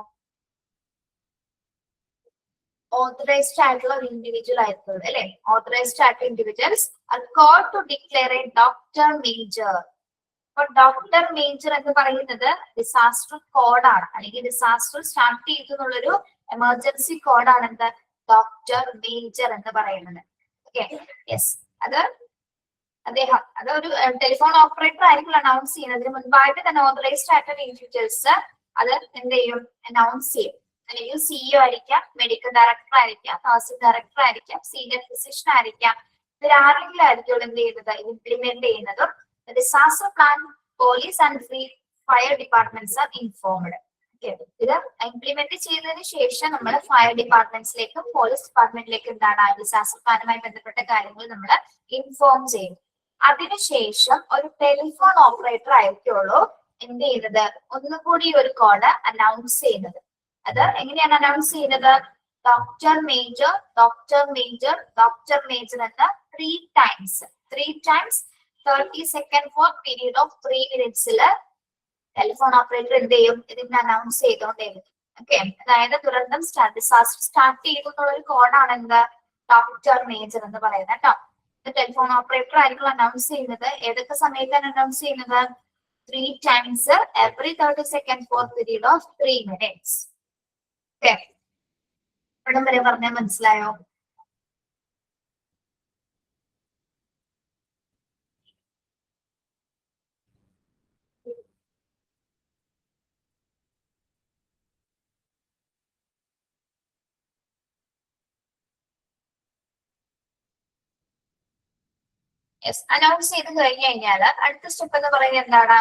ഓതറൈസ്ഡ് ആയിട്ടുള്ള ഒരു ഇൻഡിവിജ്വൽ ആയിരിക്കും അല്ലെ. ഓതറൈസ്ഡ് ആയിട്ടുള്ള individuals are called to declare a doctor major. അപ്പൊ ഡോക്ടർ മേജർ എന്ന് പറയുന്നത് ഡിസാസ്റ്റർ കോഡാണ്, അല്ലെങ്കിൽ ഡിസാസ്റ്റർ സ്റ്റാർട്ട് ചെയ്തു എന്നുള്ളൊരു എമർജൻസി കോഡാണ് എന്ത്? ഡോക്ടർ മേജർ എന്ന് പറയുന്നത്. Okay, yes. അദ്ദേഹം ഒരു ടെലിഫോൺ ഓപ്പറേറ്റർ ആയിരിക്കും അനൗൺസ് ചെയ്യുന്നതിന് മുൻപായിട്ട് തന്നെ ഓതറൈസ്ഡ് ആയിട്ടുള്ള ഇൻഡിവിജ്വൽസ് അത് എന്ത് ചെയ്യും? അനൗൺസ് ചെയ്യും. അല്ലെങ്കിൽ സിഇഒ ആയിരിക്കാം, മെഡിക്കൽ ഡയറക്ടർ ആയിരിക്കാം, നഴ്സിംഗ് ഡയറക്ടർ ആയിരിക്കാം, സീനിയർ ഫിസിഷ്യൻ ആയിരിക്കാം. ഇവരാരെങ്കിലും ആയിരിക്കും എന്ത് ചെയ്യുന്നത്? ഇംപ്ലിമെന്റ് ചെയ്യുന്നതും. Disaster plan police and free fire departments are informed. ഇത് ഇംപ്ലിമെന്റ് ചെയ്തതിനു ശേഷം നമ്മൾ ഫയർ ഡിപ്പാർട്ട്മെന്റ്സിലേക്കും പോലീസ് ഡിപ്പാർട്ട്മെന്റിലേക്കും എന്താണ് ഡിസാസ്റ്റർ പ്ലാനുമായി ബന്ധപ്പെട്ട കാര്യങ്ങൾ നമ്മൾ ഇൻഫോം ചെയ്യും. അതിനുശേഷം ഒരു ടെലിഫോൺ ഓപ്പറേറ്റർ ആയിരിക്കുള്ളൂ എന്ത് ചെയ്യുന്നത്? ഒന്നുകൂടി ഒരു കോഡ് അനൗൺസ് ചെയ്യുന്നത്. അത് എങ്ങനെയാണ് അനൗൺസ് ചെയ്യുന്നത്? Doctor major, doctor major, doctor major എന്ന് 3 times 30 second for period of 3 മിനിറ്റ്സിൽ ടെലിഫോൺ ഓപ്പറേറ്റർ എന്ത് ചെയ്യും? ഇതിനെ അനൗൺസ് ചെയ്തോണ്ടിരിക്കും. ഓക്കെ, അതായത് ദുരന്തം ഡിസാസ്റ്റർ സ്റ്റാർട്ട് ചെയ്തു എന്നുള്ള ഒരു കോഡാണ് എന്ത്? ഡോക്ടർ മേജർ എന്ന് പറയുന്നത് കേട്ടോ. ടെലിഫോൺ ഓപ്പറേറ്റർ ആയിരിക്കും അനൗൺസ് ചെയ്യുന്നത്. ഏതൊക്കെ സമയത്താണ് അനൗൺസ് ചെയ്യുന്നത്? 3 times every 30 second for period of 3 minutes. Okay, ഇവിടം വരെ പറഞ്ഞാൽ മനസ്സിലായോ? അനൗൺസ് ചെയ്ത് കഴിഞ്ഞു കഴിഞ്ഞാൽ അടുത്ത സ്റ്റെപ്പ് എന്ന് പറയുന്നത് എന്താണ്?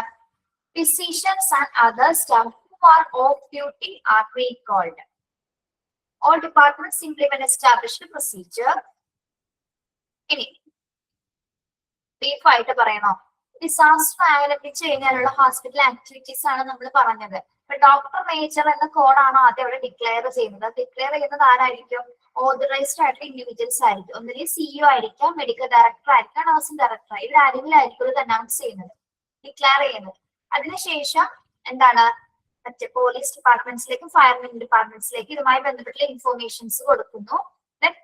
Physicians and other staff who are off duty are recalled. All departments implement established procedure. ഇനി ബ്രീഫായിട്ട് പറയണോ? ഡിസാസ്റ്റർ ആരംഭിച്ചു കഴിഞ്ഞാലുള്ള ഹോസ്പിറ്റൽ ആക്ടിവിറ്റീസ് ആണ് നമ്മൾ പറഞ്ഞത്. ഇപ്പൊ ഡോക്ടർ മേജർ എന്ന കോഡാണ് ആദ്യം അവിടെ ഡിക്ലെയർ ചെയ്യുന്നത്. ഡിക്ലെയർ ചെയ്യുന്നത് ആരായിരിക്കും? ഓതറൈസ്ഡ് ആയിട്ടുള്ള ഇൻഡിവിജ്വൽസ് ആയിരിക്കും. ഒന്നുകിൽ സിഇഒ ആയിരിക്കാം, മെഡിക്കൽ ഡയറക്ടർ ആയിരിക്കാം, നഴ്സിംഗ് ഡയറക്ടർ. ഇവരാരെങ്കിലും ആയിരിക്കും ഇത് അനൗൺസ് ചെയ്യുന്നത്, ഡിക്ലെയർ ചെയ്യുന്നത്. അതിനുശേഷം എന്താണ്? മറ്റേ പോലീസ് ഡിപ്പാർട്ട്മെന്റ്സിലേക്കും ഫയർമെൻ ഡിപ്പാർട്ട്മെന്റ്സിലേക്കും ഇതുമായി ബന്ധപ്പെട്ട ഇൻഫോർമേഷൻസ് കൊടുക്കുന്നു.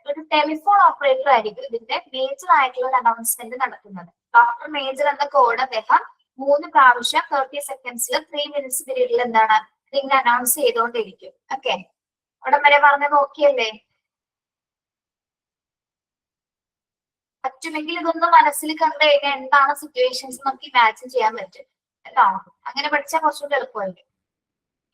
ഒരു ടെലിഫോൺ ഓപ്പറേറ്റർ ആയിരിക്കും ഇതിന്റെ മേജർ ആയിട്ടുള്ള ഒരു അനൗൺസ്മെന്റ് നടത്തുന്നത്. ഡോക്ടർ മേജർ എന്ന കോഡ് അദ്ദേഹം 3 പ്രാവശ്യം 30 സെക്കൻഡ്സിൽ 3 മിനിറ്റ്സ് പീരീഡിൽ എന്താണ് ഇതിങ്ങനെ അനൗൺസ് ചെയ്തുകൊണ്ടിരിക്കും. ഓക്കെ, അവിടെ വരെ പറഞ്ഞത് ഓക്കെ അല്ലേ? പറ്റുമെങ്കിൽ ഇതൊന്ന് മനസ്സിൽ കണ്ടു കഴിഞ്ഞാൽ എന്താണ് സിറ്റുവേഷൻസ് നമുക്ക് ഇമാജിൻ ചെയ്യാൻ പറ്റും കേട്ടോ. അങ്ങനെ പഠിച്ചാൽ കുറച്ചുകൂടി എളുപ്പമായിരിക്കും.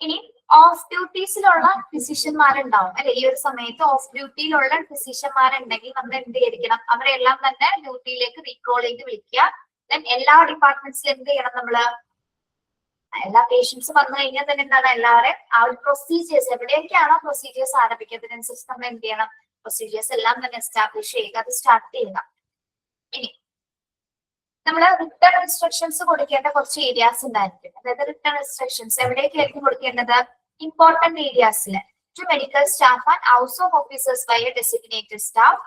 ഇനി ഓഫ് ഡ്യൂട്ടീസിലുള്ള ഫിസിഷ്യന്മാരുണ്ടാവും അല്ലെ. ഈ ഒരു സമയത്ത് ഓഫ് ഡ്യൂട്ടിയിലുള്ള ഫിസിഷ്യന്മാരുണ്ടെങ്കിൽ നമ്മൾ എന്ത് ചെയ്തിരിക്കണം? അവരെല്ലാം തന്നെ ഡ്യൂട്ടിയിലേക്ക് റീകോൾ ചെയ്ത് വിളിക്കുക. ദെൻ എല്ലാ ഡിപ്പാർട്ട്മെന്റ്സിലും എന്ത് ചെയ്യണം? നമ്മള് എല്ലാ പേഷ്യൻസ് വന്നു കഴിഞ്ഞാൽ തന്നെ എന്താണ് എല്ലാവരെയും ആ ഒരു പ്രൊസീജിയേഴ്സ് എവിടെയൊക്കെയാണോ പ്രൊസീജിയേഴ്സ് ആരംഭിക്കുന്നതിനനുസരിച്ച് നമ്മൾ എന്ത് ചെയ്യണം? പ്രൊസീജിയേഴ്സ് എല്ലാം തന്നെ എസ്റ്റാബ്ലിഷ് ചെയ്യുക, അത് സ്റ്റാർട്ട് ചെയ്യുക. ഇനി നമ്മള് റിട്ടേൺ ഇൻസ്ട്രക്ഷൻസ് കൊടുക്കേണ്ട കുറച്ച് ഏരിയാസ് ഉണ്ടായിരിക്കും. അതായത് റിട്ടേൺ ഇൻസ്ട്രക്ഷൻസ് എവിടേക്കായിരിക്കും കൊടുക്കേണ്ടത്? ഇമ്പോർട്ടന്റ് ഏരിയാസിൽ to medical staff and house of officers by a designated staff.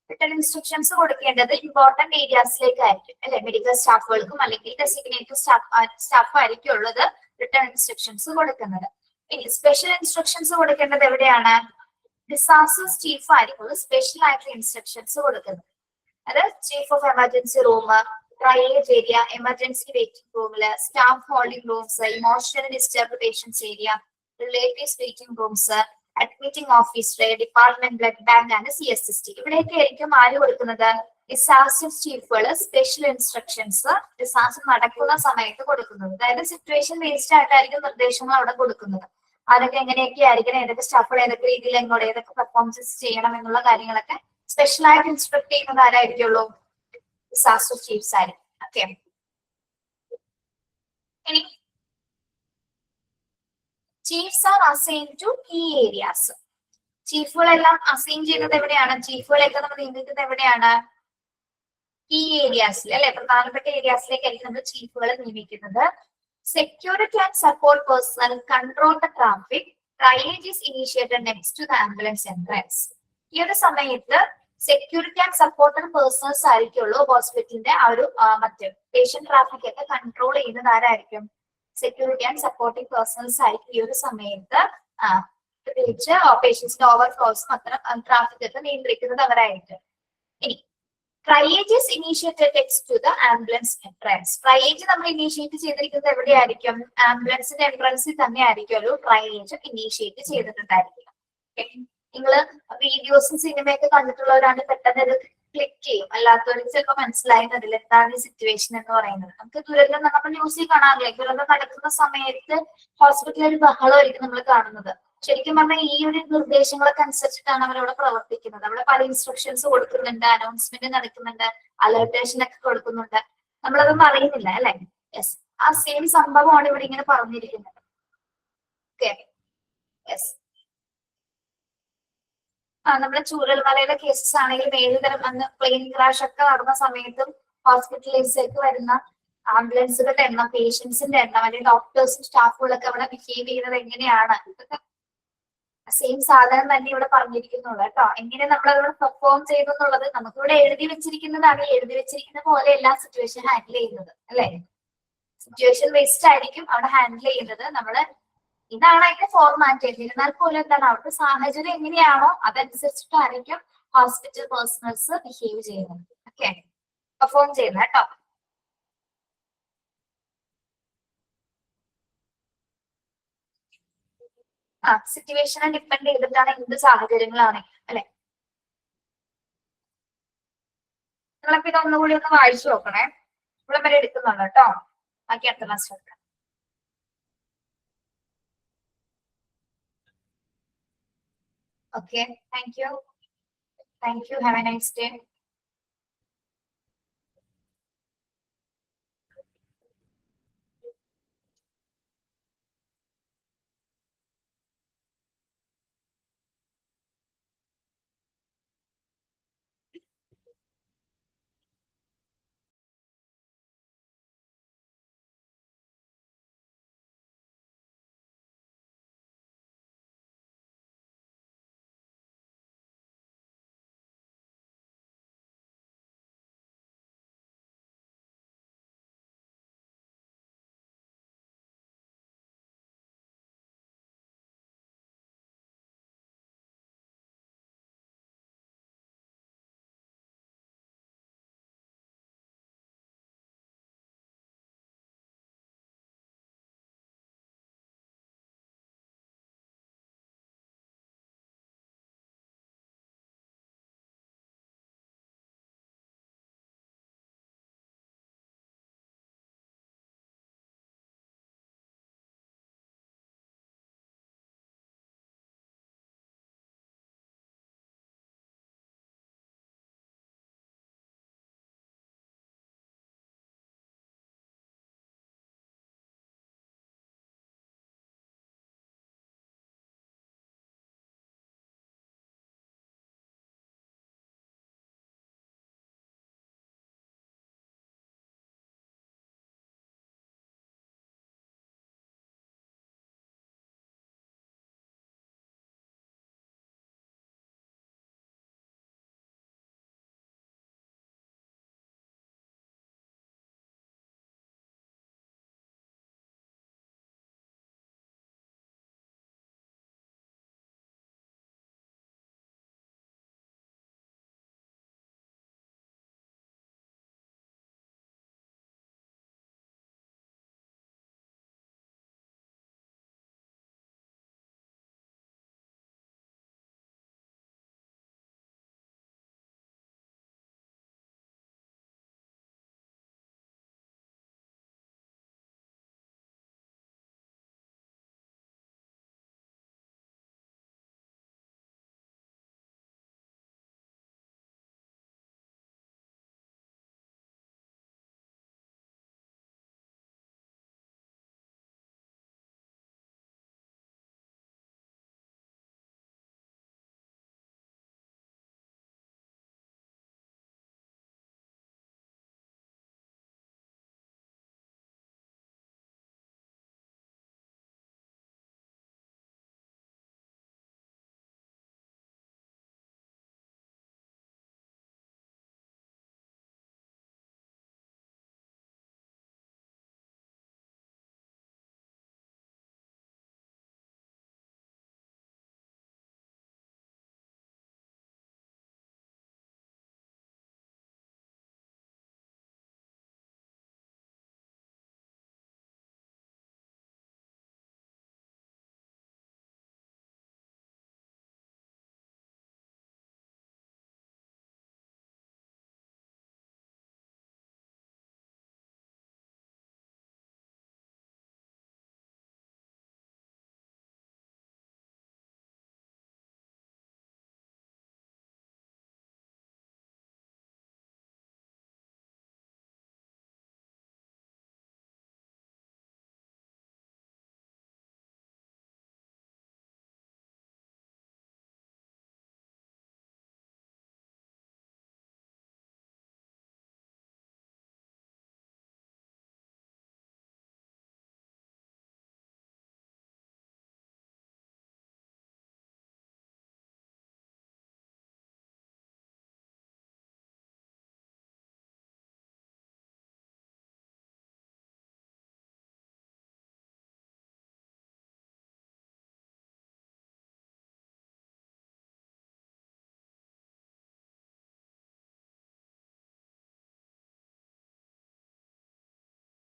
Return instructions കൊടുക്കേണ്ടത് ഇമ്പോർട്ടന്റ് ഏരിയാസിലേക്കായിരിക്കും അല്ലെ. മെഡിക്കൽ സ്റ്റാഫുകൾക്കും അല്ലെങ്കിൽ ഡെസിഗ്നേറ്റഡ് സ്റ്റാഫ് ആയിരിക്കും ഉള്ളത് റിട്ടേൺ ഇൻസ്ട്രക്ഷൻസ് കൊടുക്കുന്നത്. ഇനി സ്പെഷ്യൽ ഇൻസ്ട്രക്ഷൻസ് കൊടുക്കേണ്ടത് എവിടെയാണ്? ഡിസാസ്റ്റേഴ്സ് ചീഫ് ആയിരിക്കും സ്പെഷ്യൽ ആയിട്ടുള്ള ഇൻസ്ട്രക്ഷൻസ് കൊടുക്കുന്നത്. അത് chief of emergency room, triage area, emergency waiting റൂമില്, staff holding rooms, emotionally disturbed patients area, relatives waiting rooms, admitting officer, department blood bank and CSST. ഇവിടെയൊക്കെ ആയിരിക്കും ആര് കൊടുക്കുന്നത്? ഡിസാസ്റ്റർ ചീഫുകള് സ്പെഷ്യൽ ഇൻസ്ട്രക്ഷൻസ് ഡിസാസ്റ്റർ നടക്കുന്ന സമയത്ത് കൊടുക്കുന്നത്. അതായത് സിറ്റുവേഷൻ ബേസ്ഡ് ആയിട്ടായിരിക്കും നിർദ്ദേശങ്ങൾ അവിടെ കൊടുക്കുന്നത്. അതൊക്കെ എങ്ങനെയൊക്കെ ആയിരിക്കണം, ഏതൊക്കെ സ്റ്റാഫുകൾ ഏതൊക്കെ രീതിയിൽ എങ്ങോട്ട് ഏതൊക്കെ പെർഫോമൻസസ് ചെയ്യണം എന്നുള്ള കാര്യങ്ങളൊക്കെ സ്പെഷ്യൽ ആയിട്ട് ഇൻസ്ട്രക്ട് ചെയ്യുന്നത് ആരായിരിക്കുള്ളൂ? ഡിസാസ്റ്റർ ചീഫ്സ് ആയിരിക്കും. ഓക്കെ, ഇനി chiefs are assign to key areas. ചീഫുകളെല്ലാം അസൈൻ ചെയ്യുന്നത് എവിടെയാണ്? ചീഫുകളെയൊക്കെ നമ്മൾ നിയന്ത്രിക്കുന്നത് എവിടെയാണ്? കീ ഏരിയാസിൽ അല്ലെ, പ്രധാനപ്പെട്ട ഏരിയാസിലേക്കായിരിക്കും നമ്മൾ ചീഫുകളെ നിയമിക്കുന്നത്. Security and support personnel control the traffic. Triage is initiated next to the ambulance entrance. ഈ ഒരു സമയത്ത് സെക്യൂരിറ്റി ആൻഡ് സപ്പോർട്ടഡ് പേഴ്സണൽസ് ആയിരിക്കുള്ളൂ ഹോസ്പിറ്റലിന്റെ ആ ഒരു മറ്റ് പേഷ്യന്റ് ട്രാഫിക് ഒക്കെ കൺട്രോൾ ചെയ്യുന്നത് ആരായിരിക്കും? സെക്യൂരിറ്റി ആൻഡ് സപ്പോർട്ടിംഗ് പേഴ്സണൽസ് ആയിരിക്കും ഈ ഒരു സമയത്ത് പ്രത്യേകിച്ച് പേഷ്യൻസിന്റെ ഓവർ ഫ്ലോസും അത്തരം ട്രാഫിക് ഒക്കെ നിയന്ത്രിക്കുന്നത് അവരായിരിക്കും. ഇനി triage is initiated next to the ambulance entrance. Triage നമ്മൾ ഇനീഷ്യേറ്റ് ചെയ്തിരിക്കുന്നത് എവിടെയായിരിക്കും? ആംബുലൻസിന്റെ എൻട്രൻസിൽ തന്നെ ആയിരിക്കും ഒരു ട്രയേജ് ഇനീഷ്യേറ്റ് ചെയ്തിട്ടുണ്ടായിരിക്കും. നിങ്ങള് വീഡിയോസും സിനിമയൊക്കെ കണ്ടിട്ടുള്ളവരാണ് പെട്ടെന്ന് ഇത് ക്ലിക്ക് ചെയ്യും, അല്ലാത്തവർക്ക് ചിലപ്പോൾ മനസ്സിലായിരുന്നതിൽ എന്താണ് ഈ സിറ്റുവേഷൻ എന്ന് പറയുന്നത്. നമുക്ക് ദുരന്തം നമ്മൾ ന്യൂസിൽ കാണാറില്ലേ, ദുരന്തം നടക്കുന്ന സമയത്ത് ഹോസ്പിറ്റലിൽ ഒരു ബഹളമായിരിക്കും നമ്മൾ കാണുന്നത്. ശരിക്കും പറഞ്ഞാൽ ഈ ഒരു നിർദ്ദേശങ്ങളൊക്കെ അനുസരിച്ചിട്ടാണ് അവരവിടെ പ്രവർത്തിക്കുന്നത്. അവിടെ പല ഇൻസ്ട്രക്ഷൻസ് കൊടുക്കുന്നുണ്ട്, അനൗൺസ്മെന്റ് നടക്കുന്നുണ്ട്, അലേർട്ടേഷൻ ഒക്കെ കൊടുക്കുന്നുണ്ട്. നമ്മളതൊന്നും അറിയുന്നില്ല അല്ലെ. യെസ്, ആ സെയിം സംഭവമാണ് ഇവിടെ ഇങ്ങനെ പറഞ്ഞിരിക്കുന്നത്. Okay, yes. നമ്മുടെ ചൂരൽമലയുടെ കേസസ് ആണെങ്കിലും ഏത് തരം അന്ന് പ്ലെയിൻ ക്രാഷ് ഒക്കെ നടന്ന സമയത്തും ഹോസ്പിറ്റലിലേക്ക് വരുന്ന ആംബുലൻസുകളുടെ എണ്ണം, പേഷ്യൻസിന്റെ എണ്ണം, അല്ലെങ്കിൽ ഡോക്ടേഴ്സും സ്റ്റാഫുകളൊക്കെ അവിടെ ബിഹേവ് ചെയ്യുന്നത് എങ്ങനെയാണ്, ഇതൊക്കെ സെയിം സാധനം തന്നെ ഇവിടെ പറഞ്ഞിരിക്കുന്നുള്ളൂ കേട്ടോ. എങ്ങനെ നമ്മൾ അവിടെ പെർഫോം ചെയ്തു എന്നുള്ളത് നമുക്കിവിടെ എഴുതി വെച്ചിരിക്കുന്നതാണ്. എഴുതി വെച്ചിരിക്കുന്ന പോലെ എല്ലാ സിറ്റുവേഷൻ ഹാൻഡിൽ ചെയ്യുന്നത് അല്ലെ. സിറ്റുവേഷൻ ബേസ്ഡ് ആയിരിക്കും അവിടെ ഹാൻഡിൽ ചെയ്യുന്നത്. നമ്മള് ഇതാണ് അതിന്റെ ഫോർമാറ്റ്. എന്നിരുന്നാൽ പോലും എന്താണ് അവിടുത്തെ സാഹചര്യം എങ്ങനെയാണോ അതനുസരിച്ചിട്ടായിരിക്കും ഹോസ്പിറ്റൽ പേഴ്സണൽസ് ബിഹേവ് ചെയ്യുന്നത്. ഓക്കെ, പെർഫോം ചെയ്യുന്നത് കേട്ടോ. സിറ്റുവേഷനെ ഡിപ്പെൻഡ് ചെയ്തിട്ടാണ് എന്ത് സാഹചര്യങ്ങളാണ് അല്ലെ. നിങ്ങളിപ്പോ ഇത് ഒന്നുകൂടി ഒന്ന് വായിച്ചു നോക്കണേ. ഇവിടെ വരെ എടുക്കുന്നുണ്ട് കേട്ടോ. ബാക്കി അടുത്ത ക്ലാസ് എടുക്കാം. Okay, thank you. Thank you. Have a nice day.